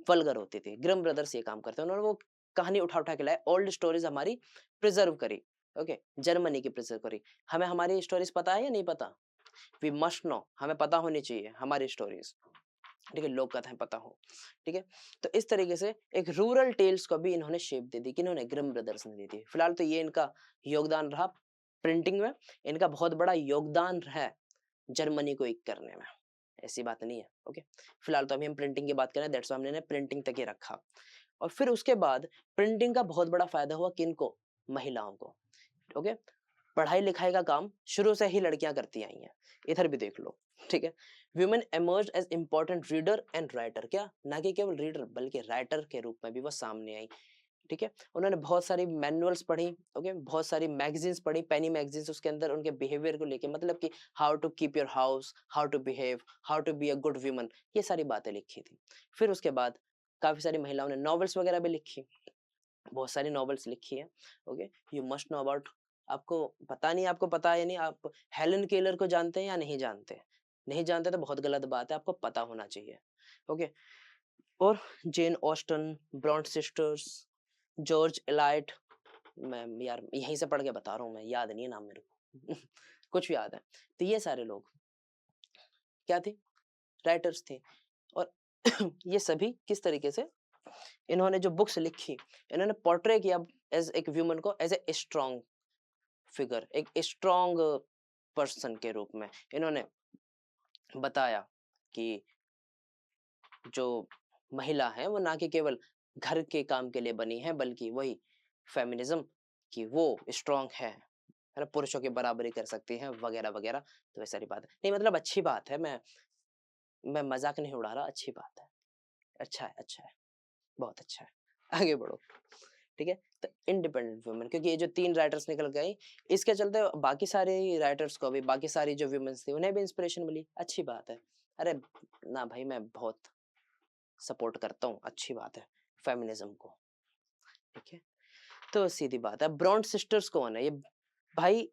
वल्गर होती थी। ग्रिम ब्रदर्स ये काम करते हैं, उन्होंने वो कहानी उठा उठा के लाए, ओल्ड स्टोरीज हमारी प्रिजर्व करी, ओके, जर्मनी की प्रिजर्व करी। हमें हमारी स्टोरीज पता है या नहीं पता? वी मस्ट नो, हमें पता होनी चाहिए हमारी स्टोरीज, ठीक है, लोक कथाएं पता हो, ठीक है। तो इस तरीके से एक रूरल टेल्स को भी इन्होंने शेप दे दी, किन्होंने? ग्रिम ब्रदर्स ने दी थी। फिलहाल तो ये इनका योगदान रहा प्रिंटिंग में, इनका बहुत बड़ा योगदान है जर्मनी को एक करने में, ऐसी बात नहीं है, ओके। फिलहाल तो अभी हम प्रिंटिंग की बात करें, दैट्स व्हाई हमने प्रिंटिंग तक ही रखा। और फिर उसके बाद प्रिंटिंग का बहुत बड़ा फायदा हुआ किनको? महिलाओं को, ओके। पढ़ाई लिखाई का काम शुरू से ही लड़कियां करती आई हैं, इधर भी देख लो, ठीक है। Women emerged as important reader and writer, क्या ना कि केवल रीडर बल्कि राइटर के रूप में भी वो सामने आई, ठीक है। उन्होंने बहुत सारी मैनुअल्स पढ़ी, ओके, बहुत सारी मैगजीन्स पढ़ी, पेनी मैगजीन्स, उसके अंदर उनके बिहेवियर को लेके, मतलब कि how to keep your house, how to behave, how to be a good woman, ये सारी बातें लिखी थी। फिर उसके बाद काफी सारी महिलाओं ने नॉवेल्स वगैरह भी लिखी, बहुत सारी नॉवेल्स लिखी है, okay. You must know about, आपको पता नहीं, आपको पता है या नहीं, आप हेलन केलर को जानते हैं या नहीं जानते? नहीं जानते तो बहुत गलत बात है, आपको पता होना चाहिए, ओके। और Jane Austen, Bronte sisters, George Eliot, मैं यार यहीं से पढ़ के बता रहा हूँ, मैं याद नहीं है नाम मेरे को। कुछ याद है। तो ये सारे लोग क्या थे? राइटर्स थे। और ये सभी किस तरीके से इन्होंने जो बुक्स लिखी, इन्होंने पोर्ट्रे किया एज एक व्यूमन को, एज ए स्ट्रॉन्ग फिगर, एक स्ट्रॉन्ग पर्सन के रूप में इन्होंने बताया कि जो महिला है वो ना कि केवल घर के काम के लिए बनी है, बल्कि वही फेमिनिज्म की वो स्ट्रॉन्ग है ना, पुरुषों की बराबरी कर सकती है, वगैरह वगैरह। तो वैसी सारी बात है, नहीं मतलब अच्छी बात है, मैं मजाक नहीं उड़ा रहा, अच्छी बात है, अच्छा है, अच्छा है, बहुत अच्छा है, आगे बढ़ो, ठीक है। तो इंडिपेंडेंट वुमेन, क्योंकि ये जो 3 राइटर्स निकल गए, इसके चलते बाकी सारे राइटर्स को भी, बाकी सारी जो वुमेन्स थी उन्हें भी इंस्पिरेशन मिली, अच्छी बात है। अरे ना भाई, मैं बहुत सपोर्ट करता हूँ, अच्छी बात है फेमिनिज्म को, ठीक है। तो सीधी बात है। ब्रॉन्ट सिस्टर्स कौन है ये भाई?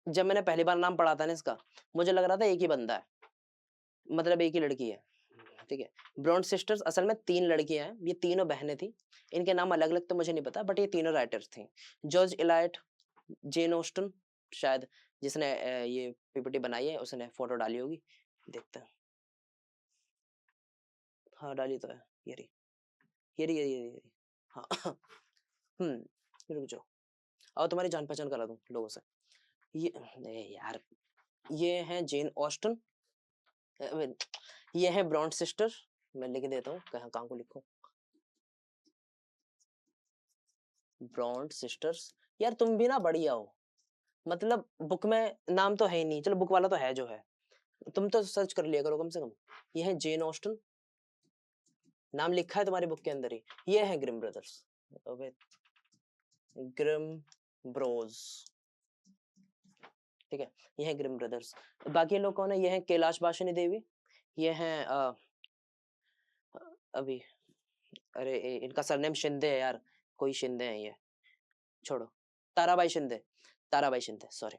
जब मैंने पहली बार नाम पढ़ा था ना इसका, मुझे लग रहा था एक ही बंदा है, मतलब एक ही लड़की है। ठीक है। ब्रॉन्ट सिस्टर्स असल में 3 लड़कियां हैं, ये तीनों बहनें थी। इनके नाम अलग अलग तो मुझे नहीं पता, बट ये तीनों राइटर्स थी। जॉर्ज इलायट, जेन ऑस्टन, शायद जिसने ये पीपीटी बनाई है उसने फोटो डाली होगी, देखते हैं। हाँ डाली तो है, ये रही, ये रही, ये रही, ये रही। हाँ रुक जाओ, आओ तुम्हारी जान पहचान करा दूं लोगों से। ये यार, ये है जेन ऑस्टन, ये है ब्रॉन्ट सिस्टर। मैं लिख देता हूँ, कहाँ कहाँ को लिखूं। ब्रॉन्ट सिस्टर्स। यार तुम भी ना बढ़िया हो, मतलब बुक में नाम तो है ही नहीं, चलो बुक वाला तो है जो है, तुम तो सर्च कर लिया करो कम से कम। ये है जेन ऑस्टन, नाम लिखा है तुम्हारी बुक के अंदर ही। ये है ग्रिम ब्रदर्स, अबे ग्रिम ब्रोज, ठीक है। ये है ग्रिम ब्रदर्स। बाकी लोग कौन है? ये है कैलाश बाशिनी देवी, ये है अभी, अरे इनका सरनेम शिंदे है यार, कोई शिंदे है ये, छोड़ो। ताराबाई शिंदे, ताराबाई शिंदे, सॉरी।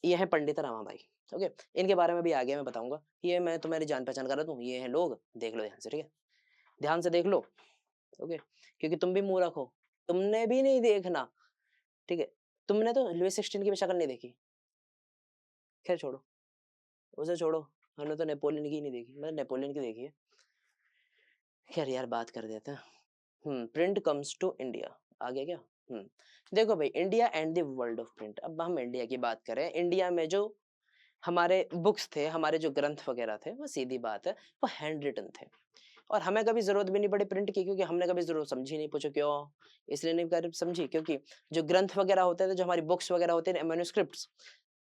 ये है पंडित रामाबाई। ओके, इनके बारे में भी आगे मैं बताऊंगा। ये मैं तुम्हारी जान पहचान करा दूं, ये हैं लोग, देख लो ध्यान से, ठीक है, ध्यान से देख लो। ओके, क्योंकि तुम भी मूर्ख हो, तुमने भी नहीं देखना, ठीक है। तुमने तो लुई 16 की भी शक्ल नहीं देखी, खैर छोड़ो, उसे छोड़ो। हमने तो नेपोलियन की नहीं देखी, मैंने नेपोलियन की देखी है। खैर यार बात कर देते हैं। प्रिंट कम्स टू इंडिया, आ गया क्या? देखो भाई, India and the world of print. अब हम इंडिया की बात करें, इंडिया में जो हमारे बुक्स थे, हमारे जो ग्रंथ वगैरह थे, वो सीधी बात है वो हैंड रिटन थे, और हमें कभी जरूरत भी नहीं पड़ी प्रिंट की, क्योंकि हमने कभी जरूरत समझी नहीं। पूछो क्यों? इसलिए नहीं कर समझी, क्योंकि जो ग्रंथ वगैरह होते थे, जो हमारी बुक्स वगैरह होते थे, मैन्युस्क्रिप्ट्स,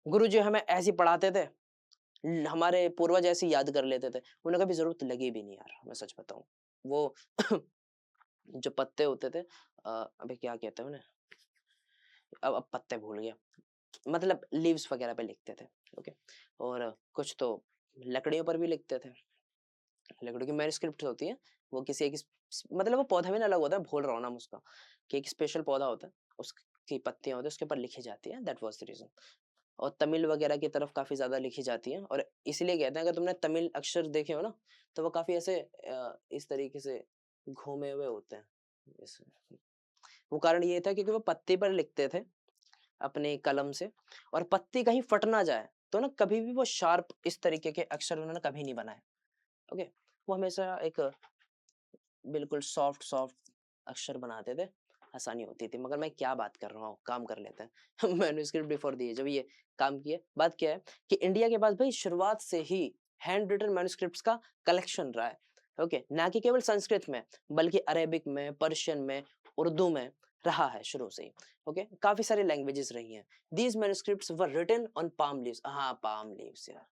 गुरु जी हमें ऐसे ही पढ़ाते थे, हमारे पूर्वज ऐसे ही याद कर लेते थे, उन्हें कभी जरूरत लगी भी नहीं यार, मैं सच बताऊं। वो जो पत्ते होते थे, अबे क्या कहते हैं उन्हें, अब पत्ते भूल गया, मतलब लीव्स वगैरह पे लिखते थे। ओके, और कुछ तो लकड़ियों पर भी लिखते थे, लकड़ियों की मैन्युस्क्रिप्ट होती है, वो किसी एक मतलब वो पौधा भी ना अलग होता है, भूल रहा हूँ नाम उसका, कि एक स्पेशल पौधा होता है, उसकी पत्तियां होती है, उसके ऊपर लिखी जाती है, दैट वाज द रीजन। और तमिल वगैरह की तरफ काफी ज्यादा लिखी जाती है, और इसीलिए कहते हैं, अगर तुमने तमिल अक्षर देखे हो ना, तो वो काफी ऐसे इस तरीके से घूमे हुए होते हैं ऐसे। वो कारण ये था क्योंकि वो पत्ती पर लिखते थे अपने कलम से, और पत्ती कहीं फट ना जाए, तो ना कभी भी वो शार्प इस तरीके के अक्षर उन्होंने कभी नहीं बनाए। ओके, वो हमेशा एक बिल्कुल सॉफ्ट सॉफ्ट अक्षर बनाते थे, आसानी होती थी। मगर मैं क्या बात कर रहा हूँ, काम कर लेते हैं। मैन्युस्क्रिप्ट बिफोर दिए जब ये काम किए, बात क्या है कि इंडिया के पास भाई शुरुआत से ही हैंड रिटन मैन्युस्क्रिप्ट्स का कलेक्शन रहा है। ओके, ना कि केवल संस्कृत में, बल्कि अरेबिक में, पर्शियन में, उर्दू में रहा है शुरू से ही। ओके, काफी सारी लैंग्वेजेस रही हैं। These manuscripts were written on palm leaves, हाँ पाम लीव्स यार,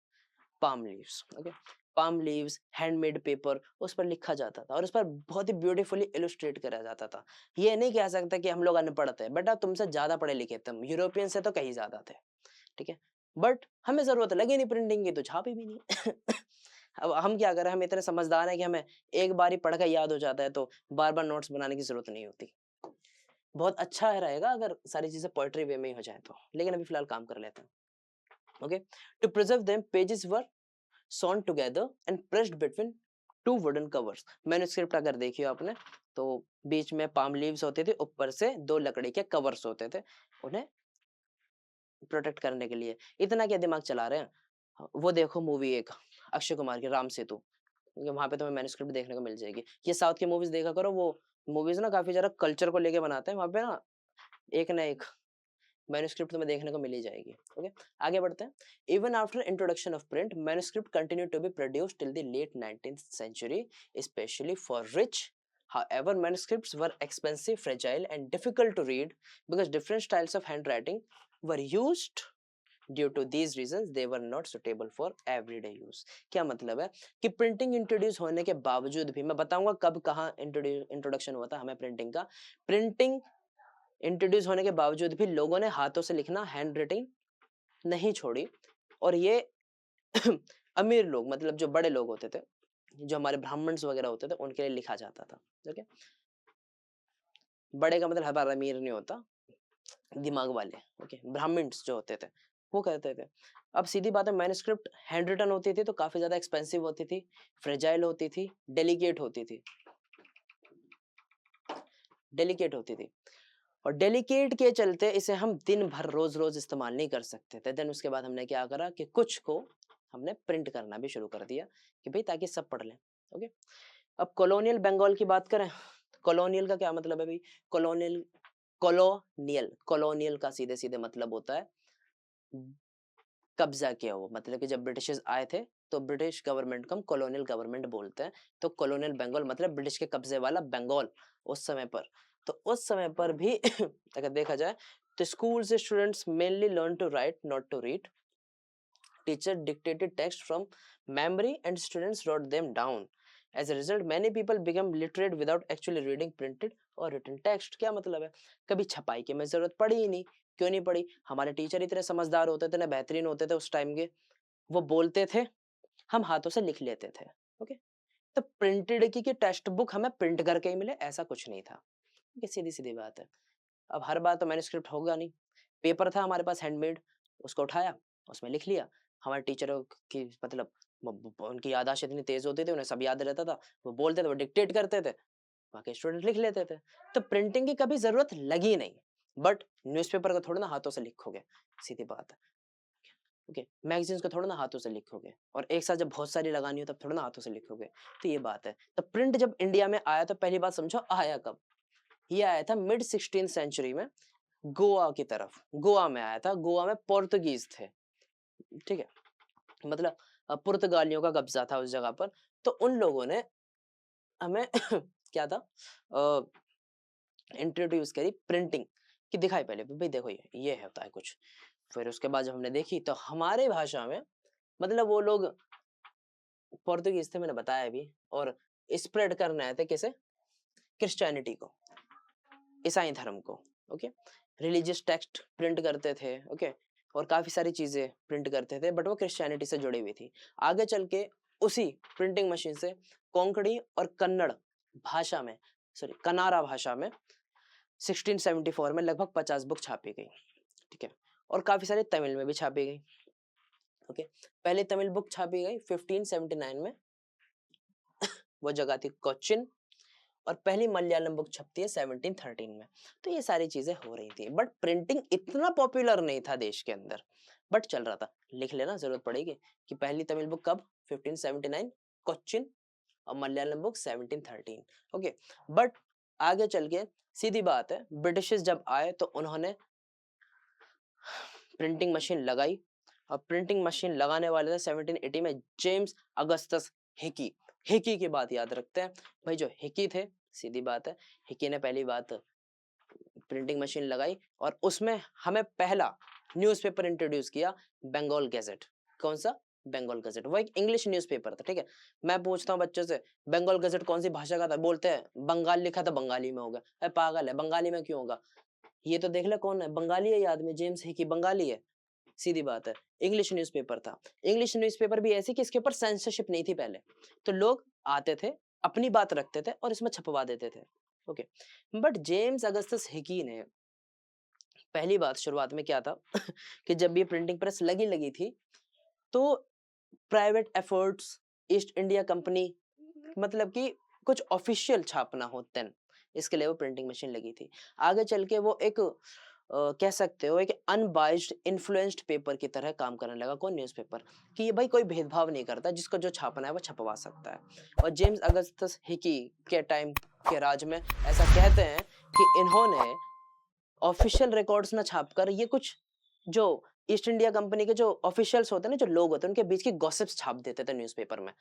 palm leaves. Okay, palm leaves, handmade paper, उस पर लिखा जाता था, और उस पर बहुत ही ब्यूटीफुली इलुस्ट्रेट करा जाता था। ये नहीं कह सकता कि हम लोग अनपढ़ थे, बेटा तुमसे ज्यादा पढ़े लिखे थे, यूरोपियन से तो कहीं ज्यादा थे, ठीक है। बट हमें जरूरत लगी नहीं प्रिंटिंग की, तो छापी भी नहीं। अब हम क्या करें, हम इतने समझदार हैं कि हमें एक बार ही पढ़ कर याद हो जाता है, तो बार बार नोट्स बनाने की जरूरत नहीं होती। बहुत अच्छा है रहेगा अगर सारी चीजें पोएट्री वे में ही हो जाए तो, लेकिन अभी फिलहाल काम कर लेते हैं। Okay, to preserve them pages were sewn together and pressed between two wooden covers। Manuscript अगर देखी हो आपने, तो बीच में पाम लीव्स होते थे, ऊपर से 2 लकड़ी के कवर्स होते थे, उन्हें प्रोटेक्ट करने के लिए। इतना क्या दिमाग चला रहे हैं? वो देखो मूवी एक अक्षय कुमार की राम सेतु, वहां पे तुम्हें मैन्युस्क्रिप्ट देखने को मिल जाएगी। ये साउथ की मूवीज देखा करो, वो मूवीज ना काफी ज्यादा कल्चर को लेके बनाते हैं, वहां पे ना एक ना एक मैन्युस्क्रिप्ट तुम्हें देखने को मिल ही जाएगी। ओके, आगे बढ़ते हैं। Even after introduction of print, manuscript continue to be produced till the late 19th century, especially for rich. However, manuscripts were expensive, fragile, and difficult to read because different styles of handwriting were used. Due to these reasons, they were not suitable for everyday use। क्या मतलब है कि printing introduce होने के बावजूद भी, मैं बताऊंगा कब कहाँ इंट्रोडक्शन हुआ था हमें प्रिंटिंग का। प्रिंटिंग इंट्रोड्यूस होने के बावजूद भी लोगों ने हाथों से लिखना, हैंड राइटिंग नहीं छोड़ी, और ये अमीर लोग, मतलब जो बड़े लोग होते थे, जो हमारे ब्राह्मण्स वगैरह होते थे, उनके लिए लिखा जाता था। ठीक है, बड़े का मतलब हर बार अमीर नहीं होता, दिमाग वाले, ओके, ब्राह्मण्स जो होते थे वो करते थे। अब सीधी बात है, मैन्युस्क्रिप्ट हैंड रिटन होती थी तो काफी ज्यादा एक्सपेंसिव होती थी, फ्रेजाइल होती थी, डेलिकेट होती थी, डेलिकेट होती थी। और डेलिकेट के चलते इसे हम दिन भर रोज रोज इस्तेमाल नहीं कर सकते थे। देन उसके बाद हमने क्या करा कि कुछ को हमने प्रिंट करना भी शुरू कर दिया कि भाई ताकि सब पढ़ लें। ओके, अब कॉलोनियल बंगाल की बात करें, कॉलोनियल का क्या मतलब है भाई? कॉलोनियल, कॉलोनियल, कॉलोनियल का सीधे सीधे मतलब होता है कब्जा किया हुआ। मतलब कि जब ब्रिटिशर्स आए थे तो ब्रिटिश गवर्नमेंट को हम कॉलोनियल गवर्नमेंट बोलते हैं। तो कॉलोनियल बंगाल मतलब ब्रिटिश के कब्जे वाला बंगाल उस समय पर। तो उस समय पर भी अगर देखा जाए तो स्कूल से students mainly learn to write not to read. Teacher dictated text from memory and students wrote them down. As a result, many people become literate without actually reading printed or written text. क्या मतलब है? कभी छपाई की हमें जरूरत पड़ी ही नहीं। क्यों नहीं पड़ी? हमारे टीचर इतने समझदार होते थे ना, बेहतरीन होते थे उस टाइम के, वो बोलते थे, हम हाथों से लिख लेते थे। ओके, तो प्रिंटेड की टेक्स्ट बुक हमें प्रिंट करके ही मिले ऐसा कुछ नहीं था। ये सीधी सीधी बात है। अब हर बार तो मैन्युस्क्रिप्ट होगा नहीं, पेपर था हमारे पास हैंडमेड, उसको उठाया, उसमें लिख लिया। हमारे टीचरों की मतलब उनकी याददाश्त इतनी तेज होती थी, उन्हें सब याद रहता था, वो बोलते थे, वो डिक्टेट करते थे, बाकी स्टूडेंट लिख लेते थे। तो प्रिंटिंग की कभी जरूरत लगी नहीं। बट न्यूज़पेपर को थोड़ा ना हाथों से लिखोगे, सीधी बात है। ओके, मैगजीन्स को थोड़ा ना हाथों से लिखोगे, और एक साथ जब बहुत सारी लगानी हो तब थोड़ा ना हाथों से लिखोगे। तो ये बात है। तो प्रिंट जब इंडिया में आया तो पहली बात समझो आया कब? ये आया था मिड 16th सेंचुरी में, गोवा की तरफ। गोवा में आया था, गोवा में पोर्तुगीज थे, ठीक है, मतलब पुर्तगालियों का कब्जा था उस जगह पर। तो उन लोगों ने हमें क्या था, इंट्रोड्यूस करी प्रिंटिंग कि दिखाई पहले भाई देखो ये होता है कुछ। फिर उसके बाद जब हमने देखी तो हमारे भाषा में, मतलब वो लोग पोर्तुगीज थे मैंने बताया भी, और स्प्रेड करने आए थे किसे? क्रिश्चियनिटी को, ईसाई धर्म को। ओके, रिलीजियस टेक्स्ट प्रिंट करते थे, ओके, और काफी सारी चीजें प्रिंट करते थे, बट वो क्रिश्चियनिटी से जुड़ी हुई थी। आगे चल के उसी प्रिंटिंग मशीन से कोंकणी और कन्नड़ भाषा में, सॉरी कनारा भाषा में 1674 में लगभग 50 बुक छापी गई, ठीक है, और काफी सारी तमिल में भी छापी गई। ओके, पहले तमिल बुक छापी गई 1579 में, वो जगह थी कोचिन, और पहली मलयालम बुक छपती है 1713 में। तो ये सारी चीजें हो रही थी, बट प्रिंटिंग इतना पॉपुलर नहीं था देश के अंदर, बट चल रहा था। लिख लेना, जरूरत पड़ेगी कि पहली तमिल बुक कब? 1579 कोचिन, और मलयालम बुक 1713। ओके, बट आगे चल के सीधी बात है, ब्रिटिशर्स जब आए तो उन्होंने प्रिंटिंग मशीन लगाई, और प्रिंटिंग मशीन लगाने वाले थे 1780 में जेम्स अगस्टस हिकी। हिकी की बात याद रखते हैं भाई, जो हिकी थे, सीधी बात है, हिकी ने पहली बात प्रिंटिंग मशीन लगाई, और उसमें हमें पहला न्यूज़पेपर इंट्रोड्यूस किया, बंगाल गैजेट। कौन सा? बंगाल गैजेट। वो एक इंग्लिश न्यूज़पेपर था, ठीक है। मैं पूछता हूँ बच्चों से, बंगाल गैजेट कौन सी भाषा का था? बोलते हैं बंगाल लिखा था, बंगाली में होगा। अरे पागल है, बंगाली में क्यों होगा? ये तो देख ले कौन है, बंगाली है, ये आदमी जेम्स हिकी बंगाली है, सीधी बात है। इंग्लिश न्यूज़पेपर था। इंग्लिश न्यूज़पेपर भी ऐसी कि इसके ऊपर सेंसरशिप नहीं थी पहले, तो लोग आते थे, अपनी बात रखते थे और इसमें छपवा देते थे। Okay, but James Augustus Hicky ने पहली बात शुरुआत में क्या था कि जब ये प्रिंटिंग प्रेस लगी लगी थी, तो private efforts, east India company, मतलब कि कुछ ऑफिशियल छापना हो देन, इसके लिए वो प्रिंटिंग मशीन लगी थी। आगे चल के वो एक कह सकते हो एक अनबाइस्ड इन्फ्लुएंस्ड पेपर की तरह काम करने लगा। कौन? न्यूज़पेपर, कि ये भाई कोई भेदभाव नहीं करता, जिसको जो छापना है वो छपवा सकता है। और जेम्स अगस्टस हिकी के टाइम के राज में ऐसा कहते हैं कि इन्होंने ऑफिशियल रिकॉर्ड्स ना छापकर ये कुछ जो ईस्ट इंडिया कंपनी के जो ऑफिशियल्स होते हैं ना, जो लोग होते हैं, उनके बीच की गॉसिप्स छाप देते थे न्यूज़पेपर में।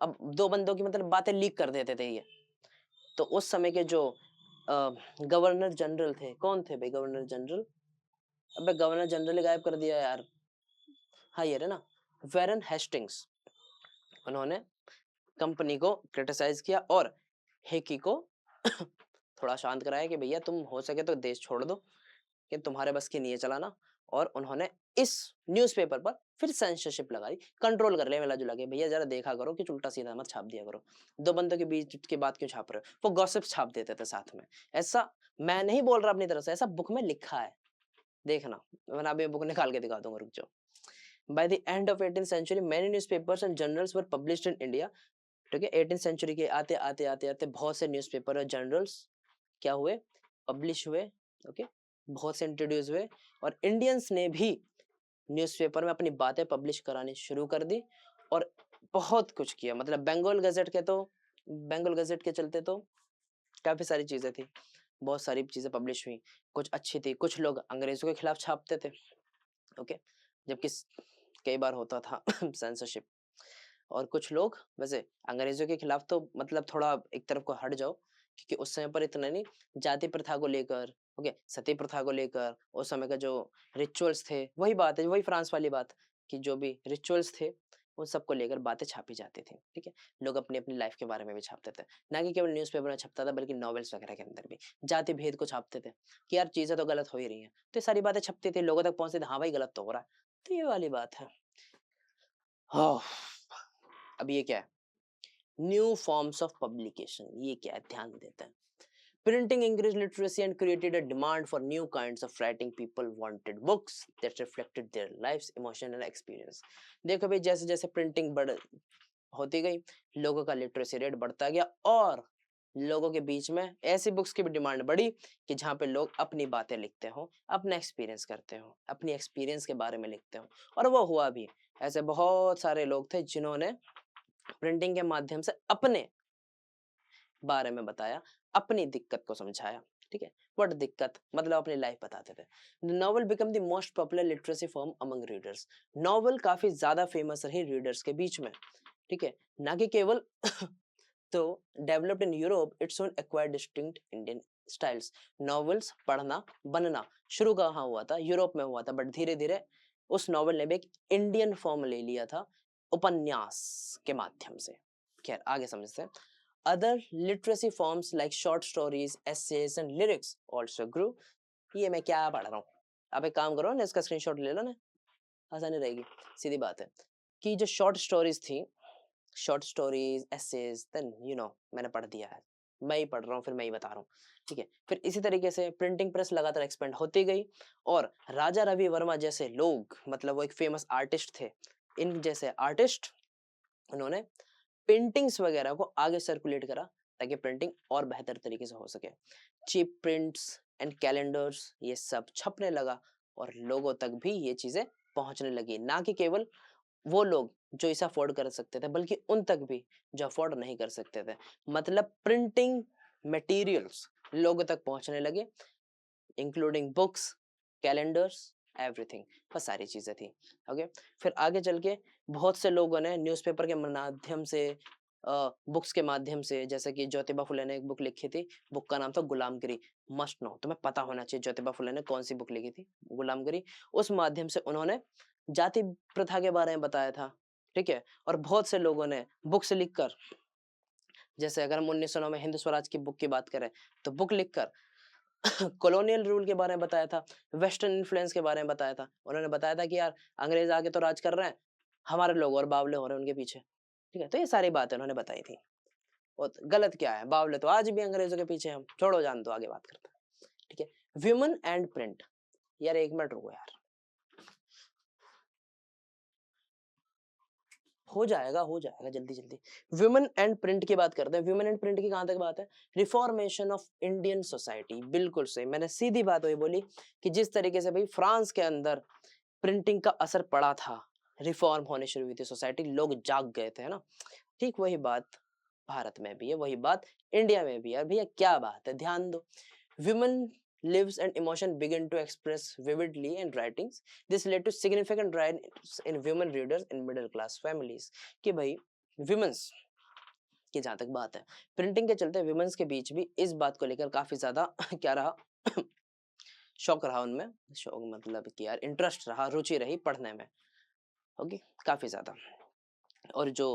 अब दो बंदों की मतलब बातें लीक कर देते थे ये। तो उस समय के जो गवर्नर जनरल थे, कौन थे भाई गवर्नर जनरल? अबे गवर्नर जनरल ही गायब कर दिया यार। हाँ ये रहे ना, वेरन हेस्टिंग्स। उन्होंने कंपनी को क्रिटिसाइज किया और हेकी को थोड़ा शांत कराया कि भैया तुम हो सके तो देश छोड़ दो, कि तुम्हारे बस की नहीं है चलाना। और उन्होंने इस न्यूज़पेपर पर फिर सेंसरशिप लगा दी, कंट्रोल कर ले मिला जुला के, भैया जरा देखा करो कि उल्टा सीधा मत छाप दिया करो, दो बंदों के बीच की बात क्यों छाप रहे हो। वो गॉसिप छाप देते थे साथ में। ऐसा मैं नहीं बोल रहा अपनी तरफ से, ऐसा बुक में लिखा है, देखना, मैं अभी बुक निकाल के दिखा दूंगा, रुक जाओ। By the end of 18th century, many newspapers and journals were published in India. ठीक है, 18th century के आते आते आते आते बहुत से न्यूज़पेपर और जर्नल्स क्या हुए, पब्लिश हुए, ओके, बहुत से इंट्रोड्यूस हुए, और इंडियंस ने भी न्यूज़पेपर में अपनी बातें पब्लिश करानी शुरू कर दी, और बहुत कुछ किया। मतलब बंगाल गजट के चलते तो काफी सारी चीजें थी, बहुत सारी चीजें पब्लिश हुई, कुछ अच्छी थी, कुछ लोग अंग्रेजों के खिलाफ छापते थे, ओके, जबकि कई बार होता था सेंसरशिप। और कुछ लोग वैसे अंग्रेजों के खिलाफ तो मतलब थोड़ा एक तरफ को हट जाओ, क्योंकि उस समय पर इतना नहीं, जाति प्रथा को लेकर, ओके, सती प्रथा को लेकर, उस समय का जो रिचुअल्स थे, वही बात है, वही फ्रांस वाली बात, कि जो भी रिचुअल्स थे उन सबको लेकर बातें छापी जाती थी, ठीक है। लोग अपनी अपनी लाइफ के बारे में भी छापते थे, ना कि केवल न्यूज़पेपर में छपता था, बल्कि नॉवेल्स वगैरह के अंदर भी जाति भेद को छापते थे, कि यार चीजें तो गलत हो ही रही हैं, तो ये सारी बातें छपती थी, लोगों तक पहुंचती थी, हाँ भाई गलत तो हो रहा है, तो ये वाली बात है। हाँ, अब ये क्या है, न्यू फॉर्म्स ऑफ पब्लिकेशन, ये क्या है, ध्यान देते हैं। Printing increased literacy and created a demand for new kinds of writing. People wanted books that reflected their lives, emotion and experience. देखो भाई, जैसे जैसे प्रिंटिंग बढ़ होती गई, लोगों का लिटरेसी रेट बढ़ता गया, और लोगों के बीच में ऐसी बुक्स की भी डिमांड बढ़ी कि जहाँ पे लोग अपनी बातें लिखते हो, अपना एक्सपीरियंस करते हो, अपनी एक्सपीरियंस के बारे में लिखते हो, और वो हुआ भी। ऐसे बहुत सारे लोग थे जिन्होंने प्रिंटिंग के माध्यम से अपने बारे में बताया, अपनी दिक्कत को समझाया, ठीक है, व्हाट दिक्कत मतलब अपनी लाइफ बताते थे। Novel become the most popular literacy form among readers. Novel काफी ज्यादा फेमस रही रीडर्स के बीच में, ठीक है, ना कि केवल तो developed in Europe, its own acquired distinct Indian styles. Novels पढ़ना बनना शुरू कहाँ हुआ था, यूरोप में हुआ था, बट धीरे धीरे उस नॉवल ने भी एक इंडियन फॉर्म ले लिया था, उपन्यास के माध्यम से। खैर आगे समझते हैं। Other literacy forms like short stories, essays and lyrics also grew. ये मैं क्या पढ़ रहा हूँ, आप एक काम करो ना, इसका स्क्रीनशॉट ले लो ना, आसानी रहेगी। सीधी बात है कि जो शॉर्ट स्टोरीज थी, शॉर्ट स्टोरीज, एसेज, देन मैंने पढ़ दिया है, मैं ही पढ़ रहा हूँ, फिर मैं ही बता रहा हूँ, ठीक है। फिर इसी तरीके से प्रिंटिंग प्रेस लगातार एक्सपेंड होती गई, और राजा रवि वर्मा जैसे लोग, मतलब वो एक फेमस आर्टिस्ट थे, इन जैसे आर्टिस्ट, उन्होंने पेंटिंग्स वगैरह को आगे सर्कुलेट करा, ताकि प्रिंटिंग और बेहतर तरीके से हो सके। चीप प्रिंट्स एंड कैलेंडर्स ये सब छपने लगा, और लोगों तक भी ये चीजें पहुंचने लगी, ना कि केवल वो लोग जो इसे अफोर्ड कर सकते थे, बल्कि उन तक भी जो अफोर्ड नहीं कर सकते थे। मतलब प्रिंटिंग मटेरियल्स लोगों तक पहुंचने लगे, इंक्लूडिंग बुक्स, कैलेंडर्स, एवरीथिंग, बस सारी चीजें थी, ओके। फिर आगे चल के बहुत से लोगों ने न्यूज़पेपर के माध्यम से, बुक्स के माध्यम से, जैसे कि ज्योतिबा फुले ने एक बुक लिखी थी, बुक का नाम था गुलामगिरी, मस्ट नो, तुम्हें पता होना चाहिए ज्योतिबा फुले ने कौन सी बुक लिखी थी, गुलामगिरी। उस माध्यम से उन्होंने जाति प्रथा के बारे में बताया था, ठीक है। और बहुत से लोगों ने बुक्स लिखकर, जैसे अगर हम 1909 में हिंद स्वराज की बुक की बात करें, तो बुक लिखकर कॉलोनियल रूल के बारे में बताया था, वेस्टर्न इन्फ्लुएंस के बारे में बताया था। उन्होंने बताया था कि यार अंग्रेज आके तो राज कर रहे हैं, हमारे लोग और बावले हो रहे हैं उनके पीछे, ठीक है। तो ये सारी बातें उन्होंने बताई थी, और गलत क्या है, बावले तो आज भी अंग्रेजों के पीछे, हम छोड़ो, जान दो, आगे बात करते हैं, ठीक है। व्यूमन एंड प्रिंट, यार एक मिनट रुको यार, हो जाएगा जल्दी जल्दी। वुमेन एंड प्रिंट की बात करते हैं। वुमेन एंड प्रिंट की कहां तक बात है, रिफॉर्मेशन ऑफ इंडियन सोसाइटी, बिल्कुल सही, मैंने सीधी बात वही बोली कि जिस तरीके से भाई फ्रांस के अंदर प्रिंटिंग का असर पड़ा था, रिफॉर्म होने शुरू हुई थी सोसाइटी, लोग जाग गए थे, है ना। ठीक वही बात भारत में भी है, वही बात इंडिया में भी है। भैया क्या बात है, ध्यान दो। women lives and emotion begin to express vividly in writings. This led to significant rise in women readers in middle class families. कि भाई women's की जहां तक बात है, प्रिंटिंग के चलते women's के बीच भी इस बात को लेकर काफी ज्यादा क्या रहा, शौक रहा उनमें, शौक मतलब कि यार इंटरेस्ट रहा, रुचि रही पढ़ने में, ओके, काफी ज्यादा। और जो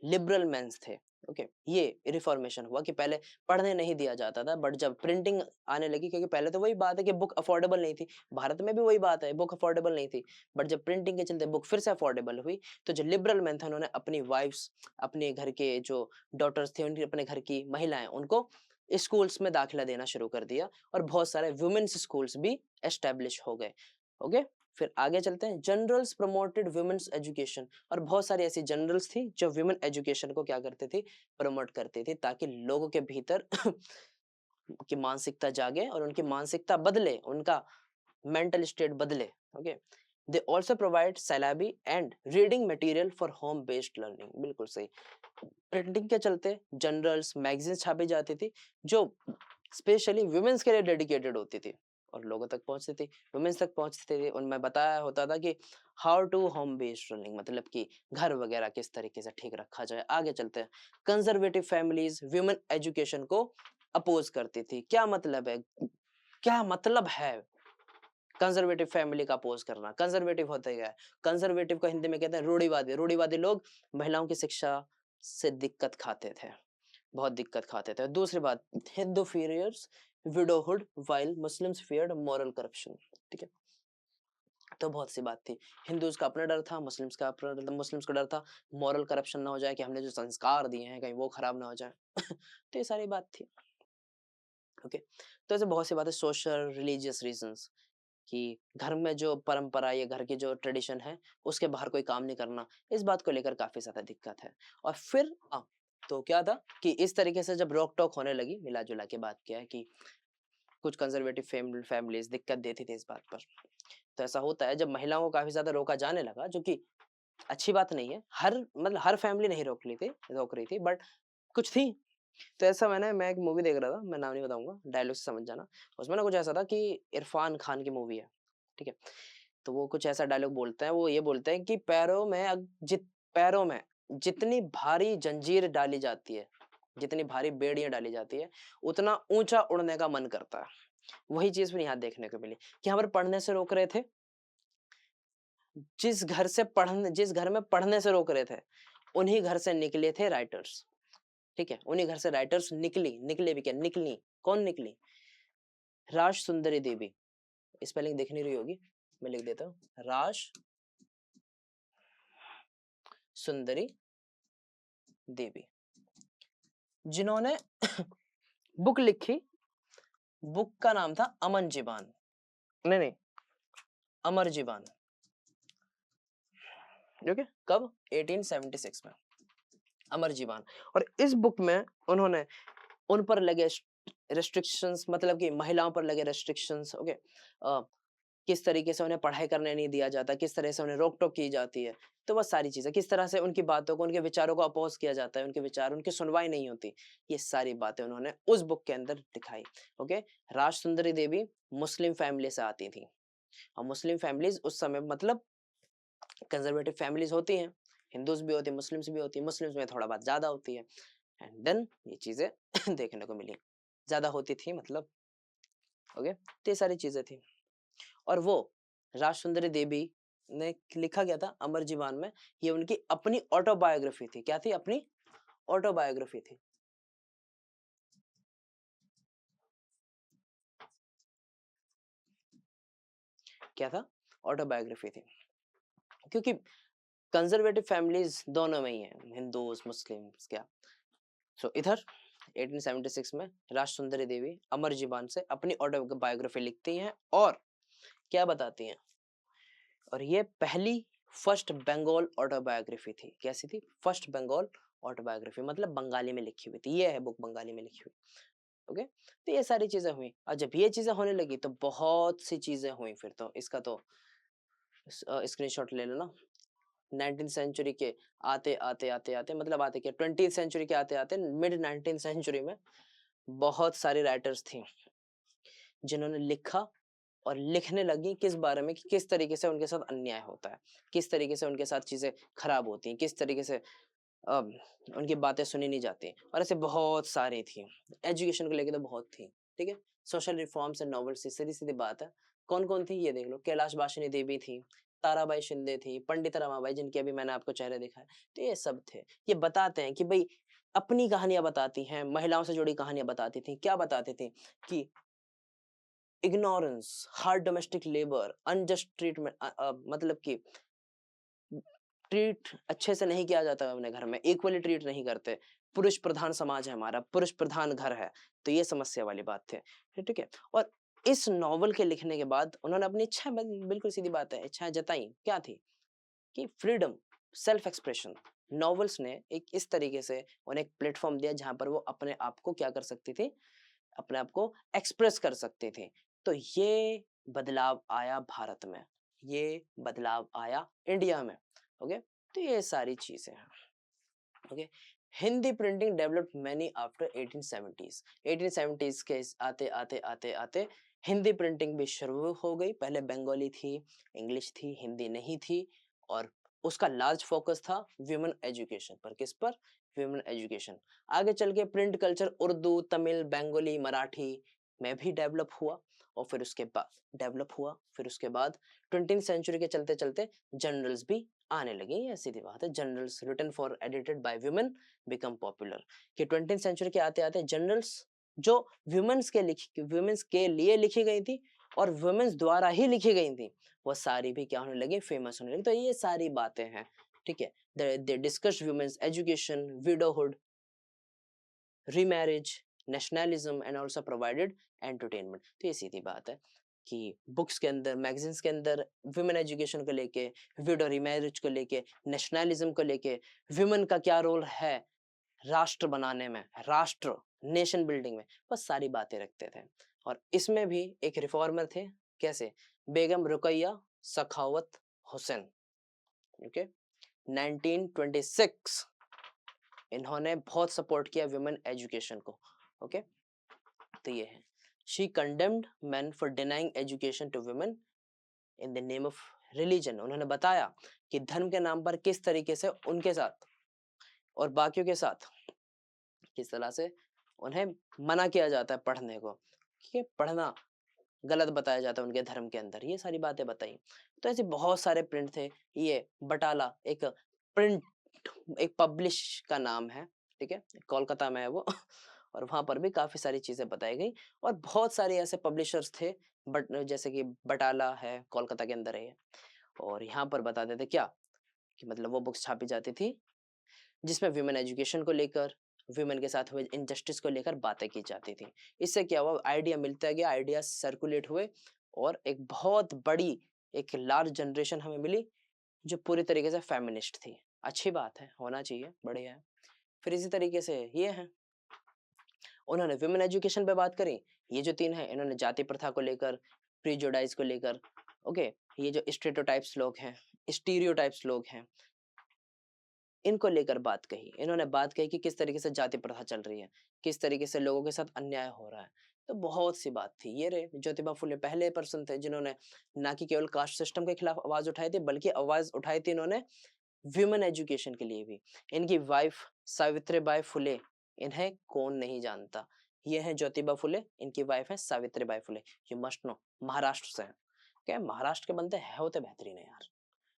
लिबरल मेंस थे, ओके, ये रिफॉर्मेशन हुआ कि पहले पढ़ने नहीं दिया जाता था, बट जब प्रिंटिंग आने लगी, क्योंकि पहले तो वही बात है कि बुक अफोर्डेबल नहीं थी, भारत में भी वही बात है, बुक अफोर्डेबल नहीं थी, बट जब प्रिंटिंग के चलते बुक फिर से अफोर्डेबल हुई, तो जो लिबरल मैन थे उन्होंने अपनी वाइफ्स, अपने घर के जो डॉटर्स थे, उनकी अपने घर की महिलाएं, उनको स्कूल्स में दाखिला देना शुरू कर दिया, और बहुत सारे वुमेन्स स्कूल्स भी एस्टेब्लिश हो गए। ओके, फिर आगे चलते हैं। जनरल्स प्रमोटेड वुमेन्स एजुकेशन, और बहुत सारी ऐसी जनरल्स थी जो वुमेन एजुकेशन को क्या करते थे, प्रमोट करती थी, ताकि लोगों के भीतर की मानसिकता जागे और उनकी मानसिकता बदले, उनका मेंटल स्टेट बदले। Okay, they also provide syllable and reading material for home based learning. बिल्कुल सही। प्रिंटिंग के चलते जनरल्स, मैगजीन्स छापी जाती थी जो स्पेशली वुमेन्स के लिए डेडिकेटेड होती थी और लोगों तक पहुंचती थी, वुमेन्स तक पहुंचती थी। उनमें बताया होता था कि how to home based learning, मतलब कि घर वगैरह किस तरीके से ठीक रखा जाए। आगे चलते हैं। कंजर्वेटिव फैमिलीज वुमेन एजुकेशन को अपोज करती थी। क्या मतलब है, क्या मतलब है कंजर्वेटिव फैमिली का अपोज करना? कंजर्वेटिव होता क्या है? कंजर्वेटिव को हिंदी में कहते हैं रूढ़िवादी। रूढ़िवादी लोग महिलाओं की शिक्षा से दिक्कत खाते थे, बहुत दिक्कत खाते थे। दूसरी बात, Hindu fears widowhood while Muslims feared moral corruption. ठीक है, तो बहुत सी बात थी। हिंदूज का अपना डर था, मुस्लिम्स का अपना डर था। मुस्लिम्स का डर था मॉरल करप्शन ना हो जाए, कि हमने जो संस्कार दिए हैं कहीं वो खराब ना हो जाए। तो ये सारी बात थी। ओके, तो ऐसे बहुत सी बातें, सोशल रिलीजियस रीजंस, कि घर में जो परंपरा या घर की जो ट्रेडिशन है उसके बाहर कोई काम नहीं करना, इस बात को लेकर काफी ज्यादा दिक्कत है। और फिर तो क्या था कि इस तरीके से जब रोक टोक होने लगी, मिला जुला के बात क्या है कि कुछ कंजर्वेटिव फैमिलीज दिक्कत देती थी इस बात पर। तो ऐसा होता है जब महिलाओं को काफी ज्यादा रोका जाने लगा, जो कि अच्छी बात नहीं है। हर मतलब हर फैमिली नहीं रोक रही थी, बट कुछ थी। तो ऐसा मैं एक मूवी देख रहा था, मैं नाम नहीं बताऊंगा, डायलॉग से समझ जाना। उसमें ना कुछ ऐसा था कि इरफान खान की मूवी है, ठीक है, तो वो कुछ ऐसा डायलॉग बोलते हैं, वो ये बोलते हैं कि पैरों में जितनी भारी जंजीर डाली जाती है, जितनी भारी बेड़ियां डाली जाती है, उतना ऊंचा उड़ने का मन करता है। वही चीज फिर यहाँ देखने को मिली कि यहाँ पर पढ़ने से रोक रहे थे। जिस घर में पढ़ने से रोक रहे थे, उन्हीं घर से निकले थे राइटर्स। ठीक है, उन्हीं घर से राइटर्स निकले भी क्या, निकली। कौन निकली? राज सुंदरी देवी। स्पेलिंग दिख नहीं रही होगी, मैं लिख देता हूँ, राज सुंदरी देवी, जिन्होंने बुक लिखी। बुक का नाम था अमन जीबान, नहीं, अमर जीबान। ओके, कब? 1876 में, अमर जीबान। और इस बुक में उन्होंने उन पर लगे रेस्ट्रिक्शंस, मतलब कि महिलाओं पर लगे रेस्ट्रिक्शंस, ओके, किस तरीके से उन्हें पढ़ाई करने नहीं दिया जाता, किस तरह से उन्हें रोक टोक की जाती है, तो बस सारी चीजें, किस तरह से उनकी बातों को, उनके विचारों को अपोज किया जाता है, उनके विचार, उनकी सुनवाई नहीं होती, ये सारी बातें उन्होंने उस बुक के अंदर दिखाई। ओके, राज सुंदरी देवी मुस्लिम फैमिली से आती थी, और मुस्लिम फैमिलीज उस समय मतलब कंजर्वेटिव फैमिलीज होती हैं, हिंदूज भी होती है, मुस्लिम्स भी होती है, मुस्लिम्स में थोड़ा बात ज्यादा होती है, एंड देन ये चीजें देखने को मिली, ज्यादा होती थी मतलब। ओके, तो ये सारी चीजें थी। और वो राज सुंदरी देवी ने लिखा गया था अमर जीवन में, ये उनकी अपनी ऑटोबायोग्राफी थी। क्या थी? अपनी ऑटोबायोग्राफी थी। क्या था? ऑटोबायोग्राफी थी। क्योंकि कंजर्वेटिव फैमिलीज दोनों में ही है, हिंदूज मुस्लिम्स, क्या। सो इधर 1876 में राज सुंदरी देवी अमर जीवन से अपनी ऑटोबायोग्राफी लिखती हैं, और क्या बताती हैं, और ये पहली फर्स्ट बंगाल ऑटोबायोग्राफी थी। कैसी थी? फर्स्ट बंगाल ऑटोबायोग्राफी, मतलब बंगाली में लिखी हुई थी। ये है बुक बंगाली में लिखी हुई। ओके, तो ये सारी चीजें हुई, और जब ये चीजें होने लगी तो बहुत सी चीजें हुई। फिर तो इसका तो स्क्रीनशॉट ले लो ना। 19th सेंचुरी के आते आते आते आते, मतलब आते क्या, 20th सेंचुरी के आते आते, मिड 19th सेंचुरी में बहुत सारी राइटर्स थी जिन्होंने लिखा और लिखने लगी किस बारे में, कि किस तरीके से उनके साथ अन्याय होता है, किस तरीके से उनके साथ चीजें खराब होती हैं, किस तरीके से अ, उनकी बातें सुनी नहीं जाती। और ऐसे बहुत सारी थी, एजुकेशन को लेके तो बहुत थी। ठीक है, सोशल रिफॉर्म्स एंड नॉवेल्स, सीधी सीधी बात है। कौन कौन थी ये देख लो। कैलाश बाशिनी देवी थी, ताराबाई शिंदे थी, पंडित रमाबाई, जिनके अभी मैंने आपको चेहरे दिखाए, तो ये सब थे। ये बताते हैं कि भाई अपनी कहानियां बताती हैं, महिलाओं से जुड़ी कहानियां बताती थी। क्या बताती थी कि ignorance, hard domestic labour, unjust treatment, मतलब कि ट्रीट अच्छे से नहीं किया जाता है अपने घर में, इक्वली ट्रीट नहीं करते, पुरुष प्रधान समाज है हमारा, पुरुष प्रधान घर है, तो ये समस्या वाली बात थी, ठीक है। और इस नॉवल के लिखने के बाद उन्होंने अपनी इच्छा, बिल्कुल सीधी बात है, इच्छाएं जताई, क्या थी कि फ्रीडम, सेल्फ एक्सप्रेशन। नॉवेल्स ने एक इस तरीके से उन्हें एक प्लेटफॉर्म दिया जहां पर वो अपने आप को क्या कर सकती थी, अपने आप को एक्सप्रेस कर सकती थी। तो ये बदलाव आया भारत में, ये बदलाव आया इंडिया में। ओके, तो ये सारी चीजें हैं। Okay, Hindi printing developed many after 1870s। 1870s के आते आते आते आते हिंदी प्रिंटिंग भी शुरू हो गई। पहले बंगाली थी, इंग्लिश थी, हिंदी नहीं थी, और उसका लार्ज फोकस था विमेन एजुकेशन पर। किस पर? Women education. आगे चल के प्रिंट कल्चर उर्दू, तमिल, बंगाली, मराठी में भी डेवलप हुआ, और फिर उसके बाद 20th सेंचुरी के चलते चलते जर्नल्स भी आने लगे। ये सीधी बात है, journals written for edited by women become popular. कि 20th सेंचुरी के आते आते जर्नल्स जो वुमेन्स के लिए लिखी गई थी और वुमेन्स द्वारा ही लिखी गई थी, वो सारी भी क्या होने लगी, फेमस होने लगी। तो ये सारी बातें हैं, ठीक है। They discuss women's education, widowhood, remarriage, nationalism and also provided entertainment. तो ये सीधी बात है कि बुक्स के अंदर, मैगजीन्स के अंदर वुमेन एजुकेशन को लेके, विडो रीमैरिज को लेके, नेशनलिज्म को लेके, वुमेन का क्या रोल है राष्ट्र बनाने में, राष्ट्र, नेशन बिल्डिंग में, बस सारी बातें रखते थे। और इसमें भी एक रिफॉर्मर थे, कैसे? बेगम रुकैया सखावत हुसैन। ओके, 1926 इन्होंने बहुत सपोर्ट किया वुमेन एजुकेशन को। ओके, तो ये है, she condemned men for denying education to women in the name of religion. उन्होंने बताया कि धर्म के नाम पर किस तरीके से उनके साथ और बाकियों के साथ किस तरह से उन्हें मना किया जाता है पढ़ने को, कि पढ़ना गलत बताया जाता है उनके धर्म के अंदर। ये सारी बातें बताई। तो ऐसे बहुत सारे प्रिंट थे। ये बटाला एक प्रिंट, एक पब्लिश का नाम है, ठीक है, कोलकाता में है वो और वहां पर भी काफी सारी चीजें बताई गई। और बहुत सारे ऐसे पब्लिशर्स थे, बट जैसे कि बटाला है, कोलकाता के अंदर है ये, और यहाँ पर बताते थे क्या, कि मतलब वो बुक्स छापी जाती थी जिसमें विमेन एजुकेशन को लेकर, विमेन के साथ हुए इनजस्टिस को लेकर बातें की जाती थी। इससे क्या हुआ, आइडिया मिलता गया, आइडिया सर्कुलेट हुए, और एक बहुत बड़ी, एक लार्ज जनरेशन हमें मिली जो पूरी तरीके से फेमिनिस्ट थी। अच्छी बात है, होना चाहिए, बढ़िया है। फिर इसी तरीके से ये है, उन्होंने विमेन एजुकेशन पे बात करी। ये जो तीन है, इन्होंने जाति प्रथा को लेकर, प्रीजुडाइज को लेकर, ओके, ये जो स्टेरियोटाइप्स लोग हैं, स्टीरियोटाइप्स लोग हैं, इनको लेकर बात कही। इन्होंने बात कही कि किस तरीके से जाति प्रथा चल रही है, किस तरीके से लोगों के साथ अन्याय हो रहा है। तो बहुत सी बात थी। ये रे ज्योतिबा फुले पहले पर्सन थे जिन्होंने ना कि केवल कास्ट सिस्टम के खिलाफ आवाज उठाई थी, बल्कि आवाज उठाई थी इन्होंने वुमेन एजुकेशन के लिए भी। इनकी वाइफ सावित्रीबाई फुले, इन्हें कौन नहीं जानता, ये है ज्योतिबा फुले, इनकी वाइफ है Savitribai Phule. You must no, Maharashtra से है। क्या महाराष्ट्र के बंदे है होते बेहतरीन है यार,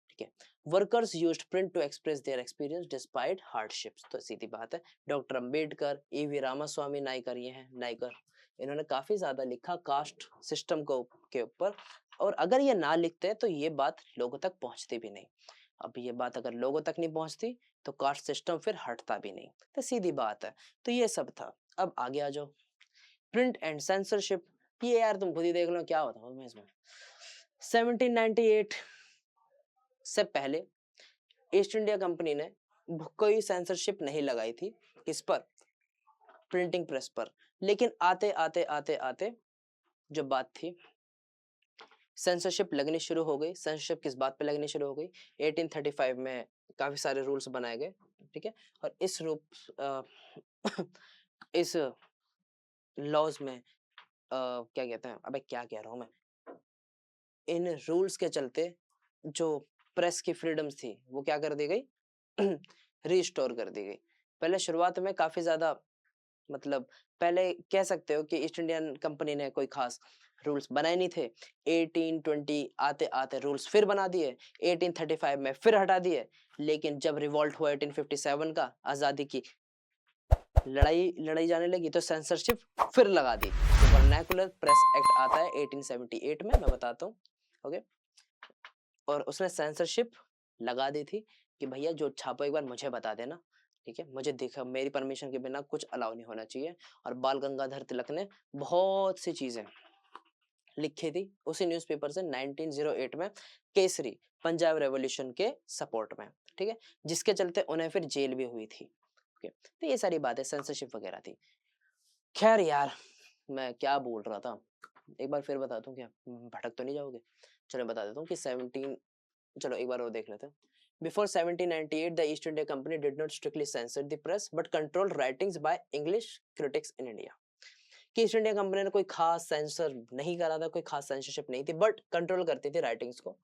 ठीक है। Workers used print to express their experience despite hardships. तो सीधी बात है, डॉक्टर अंबेडकर, ईवी रामास्वामी नायकर, ये हैं नायकर, इन्होंने काफी ज्यादा लिखा कास्ट सिस्टम को के ऊपर। और अगर ये ना लिखते तो ये बात लोगों तक पहुंचती भी नहीं। अब ये बात अगर लोगों तक नहीं पहुंचती तो कास्ट सिस्टम फिर हटता भी नहीं। तो सीधी बात है, तो ये सब था। अब आगे आ जाओ, प्रिंट एंड सेंसरशिप। ये यार तुम खुद ही देख लो, क्या होता है मैं इसमें। 1798 से पहले ईस्ट इंडिया कंपनी ने कोई सेंसरशिप नहीं लगाई थी, किस पर? प्रिंटिंग प्रेस पर। लेकिन आते आते आते आते जो बात थी, सेंसरशिप लगनी शुरू हो गई। सेंसरशिप किस बात पे लगनी शुरू हो गई? 1835 में काफी सारे रूल्स बनाए गए, ठीक है। और इस रूप इस लॉज में क्या कहते हैं, अबे क्या कह रहा हूं मैं, इन रूल्स के चलते जो प्रेस की फ्रीडम्स थी वो क्या कर दी गई, रिस्टोर कर दी गई। पहले शुरुआत में काफी ज्यादा, मतलब पहले कह सकते हो कि ईस्ट इंडियन कंपनी ने कोई खास रूल्स बनाए नहीं थे। 1820 आते आते रूल्स फिर बना दिए, 1835 में फिर हटा दिए। लेकिन जब रिवॉल्ट हुआ 1857 का, आजादी की लड़ाई लड़ाई जाने लगी तो सेंसरशिप फिर लगा दी। तो वर्नाकुलर प्रेस एक्ट आता है 1878 में, मैं बताता हूँ। ओके, और उसने सेंसरशिप लगा दी थी कि भैया जो छापो एक बार मुझे बता देना, ठीक है, मुझे दिखा, मेरी परमिशन के बिना कुछ अलाउ नहीं होना चाहिए। और बाल गंगाधर तिलक ने बहुत सी चीजें लिखी थी उसी न्यूज़पेपर से 1908 में, केसरी पंजाब रेवोल्यूशन के सपोर्ट में, ठीक है, जिसके चलते उन्हें फिर जेल भी हुई थी। ओके, तो ये सारी बातें सेंसरशिप वगैरह थी। खैर यार, मैं क्या बोल रहा था, एक बार फिर बता दूं क्या, भटक तो नहीं जाओगे? चलो बता देता हूँ कि 17, चलो एक बार और देख लेते हैं। Before 1798, the East India Company did not strictly censor the press, but controlled writings by English critics in India. कि ईस्ट इंडिया कंपनी ने कोई खास सेंसर नहीं करा था, कोई खास सेंसरशिप नहीं थी, बट कंट्रोल करती थी राइटिंग्स को।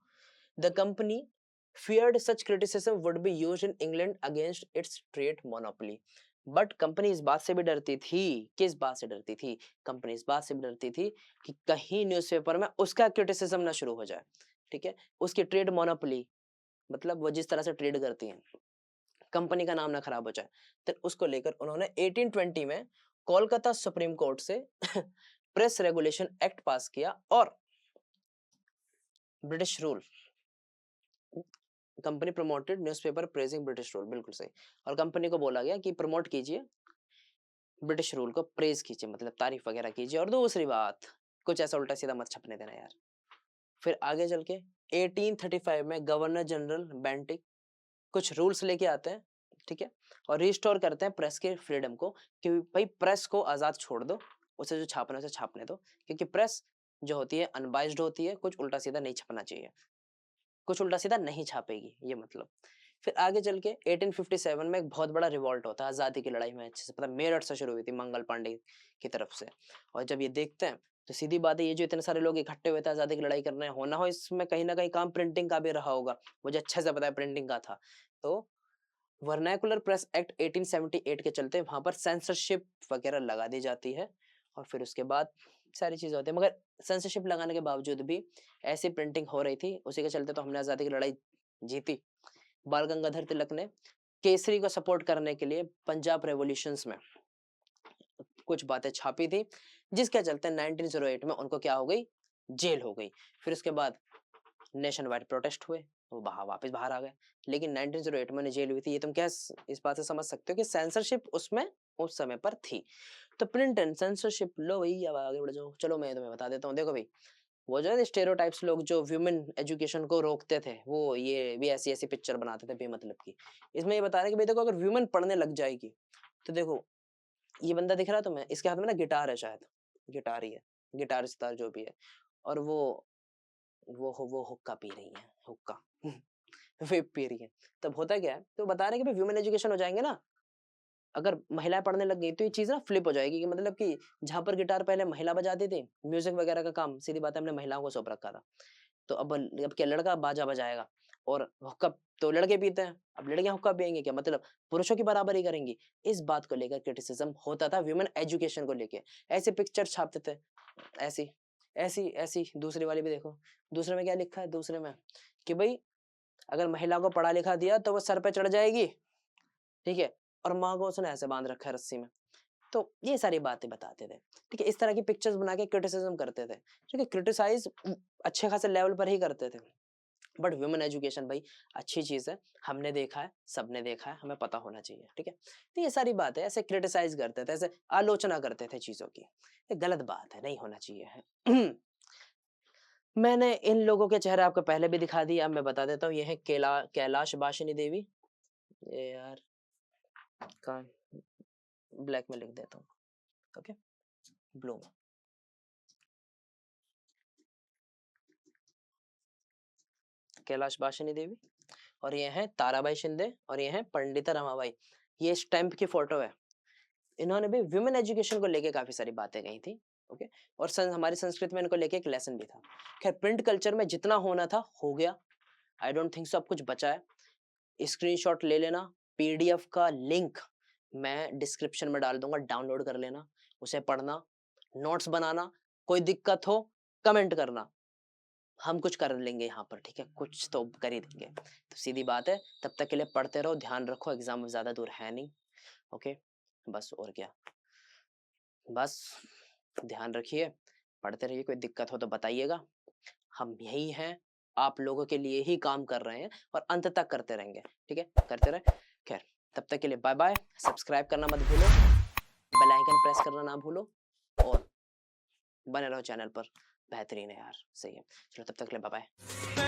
The company feared such criticism would be used in England against its trade monopoly. But company इस बात से भी डरती थी, किस बात से डरती थी, कंपनी इस बात से भी डरती थी कि कहीं न्यूज़पेपर में उसका क्रिटिसिज्म ना शुरू हो जाए, ठीक है, उसकी ट्रेड मोनोपोली, मतलब वो जिस तरह से ट्रेड करती हैं, कंपनी का नाम ना खराब हो जाए। तो उसको लेकर उन्होंने 1820 में कोलकाता सुप्रीम कोर्ट से प्रेस रेगुलेशन एक्ट पास किया और British rule, company promoted newspaper praising British rule, बिल्कुल सही। और कंपनी को बोला गया कि प्रमोट कीजिए ब्रिटिश रूल को, प्रेज कीजिए, मतलब तारीफ वगैरह कीजिए, और दूसरी बात, कुछ ऐसा उल्टा सीधा मत छपने देना यार। फिर आगे चल के 1835 में गवर्नर जनरल बेंटिक कुछ रूल्स लेके आते हैं, ठीक है, और रिस्टोर करते हैं प्रेस के फ्रीडम को, कि भाई प्रेस को आजाद छोड़ दो, उसे जो छापना है उसे छापने दो, क्योंकि प्रेस जो होती है अनबाइज्ड होती है, कुछ उल्टा सीधा नहीं छपना चाहिए, कुछ उल्टा सीधा नहीं छापेगी, ये मतलब। फिर आगे चल के 1857 में एक बहुत बड़ा रिवॉल्ट होता है आजादी की लड़ाई में, अच्छे से पता, मेरठ से शुरू हुई थी मंगल पांडे की तरफ से। और जब ये देखते हैं तो सीधी बात है, ये जो इतने सारे लोग इकट्ठे हुए थे आजादी की लड़ाई करने, होना हो इसमें कहीं ना कहीं काम प्रिंटिंग का भी रहा होगा, मुझे अच्छे से पता है प्रिंटिंग का था। तो वर्नाकुलर प्रेस एक्ट 1878 के चलते वहां पर सेंसरशिप वगैरह लगा दी जाती है, और फिर उसके बाद सारी चीजें होती है, मगर सेंसरशिप लगाने के बावजूद भी ऐसी प्रिंटिंग हो रही थी, उसी के चलते तो हमने आजादी की लड़ाई जीती। बाल गंगाधर तिलक ने केसरी को सपोर्ट करने के लिए पंजाब रेवोल्यूशंस में कुछ बातें छापी थी, जिसके चलते 1908 में उनको क्या हो गई, जेल हो गई। फिर उसके बाद नेशन वाइड प्रोटेस्ट हुए, वो वापस बाहर आ गए। लेकिन 1908 में उन्हें जेल हुई थी, ये तुम क्या इस बात से समझ सकते हो कि सेंसरशिप उसमें उस समय पर थी। तो प्रिंट एंड सेंसरशिप, लो भाई अब आगे बढ़ जाओ, चलो मैं तुम्हें बता देता हूँ। देखो भाई, वो जो है स्टेरियोटाइप्स, लोग जो वुमेन एजुकेशन को रोकते थे, वो ये भी ऐसी ऐसी पिक्चर बनाते थे बेमतलब की। इसमें ये बता रहे कि भाई देखो, अगर वुमेन पढ़ने लग जाएगी तो देखो, ये बंदा दिख रहा है तुम्हें, इसके हाथ में ना गिटार है, शायद गिटार ही है, गिटार सितार जो भी है, और वो हुक्का पी रही है, हुक्का वेप पी रही है। तब होता क्या है, तो बता रहे हैं कि भाई वुमेन एजुकेशन हो जाएंगे ना, अगर महिलाएं पढ़ने लग गई तो ये चीज ना फ्लिप हो जाएगी, कि मतलब कि जहां पर गिटार पहले महिला बजाती थी, म्यूजिक वगैरह का काम सीधी बात है हमने महिलाओं को सौंप रखा था, तो अब क्या लड़का बाजा बजाएगा, और हुक्का तो लड़के पीते हैं, अब लड़कियां हुक्का पियेंगी क्या, मतलब पुरुषों की बराबरी करेंगी। इस बात को लेकर क्रिटिसिज्म होता था वुमेन एजुकेशन को लेके, ऐसे पिक्चर छापते थे, ऐसी ऐसी ऐसी। दूसरी वाली भी देखो, दूसरे में क्या लिखा है, दूसरे में कि भाई अगर महिला को पढ़ा लिखा दिया तो वो सर पे चढ़ जाएगी, ठीक है, और माँ को उसने ऐसे बांध रखा है रस्सी में। तो ये सारी बातें बताते थे, ठीक है, इस तरह की पिक्चर्स बना के क्रिटिसिज्म करते थे, ठीक है, क्रिटिसाइज अच्छे खासे लेवल पर ही करते थे। बट वुमेन एजुकेशन भाई अच्छी चीज है, हमने देखा है, सबने देखा है, हमें पता होना चाहिए, ठीक है। तो ये सारी बातें ऐसे क्रिटिसाइज करते थे, ऐसे आलोचना करते थे चीजों की, ये गलत बात है, नहीं होना चाहिए है। मैंने इन लोगों के चेहरे आपको पहले भी दिखा दिए, अब मैं बता देता हूँ, ये है कैलाश बाशिनी देवी। ये यार कहाँ, ब्लैक में लिख देता हूँ, ओके, ब्लू में। कैलाश बाशिनी देवी, और ये है ताराबाई शिंदे, और ये है पंडिता रमाबाई। ये स्टैम्प की फोटो है। इन्होंने भी वुमेन एजुकेशन को लेके काफी सारी बातें कही थी, ओके, और हमारी संस्कृति में इनको लेके एक लेसन भी था। खैर, प्रिंट कल्चर में जितना होना था हो गया, आई डोंट थिंक सो अब कुछ बचा है। स्क्रीनशॉट ले लेना, पीडीएफ का लिंक मैं डिस्क्रिप्शन में डाल दूंगा, डाउनलोड कर लेना, उसे पढ़ना, नोट्स बनाना, कोई दिक्कत हो कमेंट करना, हम कुछ कर लेंगे यहाँ पर, ठीक है, कुछ तो कर ही देंगे। तो सीधी बात है, तब तक के लिए पढ़ते रहो, ध्यान रखो, एग्जाम ज्यादा दूर है नहीं, ओके। बस और क्या, बस ध्यान रखिए, पढ़ते रहिए, कोई दिक्कत हो तो बताइएगा, हम यही हैं, आप लोगों के लिए ही काम कर रहे हैं और अंत तक करते रहेंगे, ठीक है, करते रहे। खैर, तब तक के लिए बाय बाय, सब्सक्राइब करना मत भूलो, बेल आइकन प्रेस करना ना भूलो और बने रहो चैनल पर, बेहतरीन है यार, सही है, चलो तब तक के लिए बाय बाय।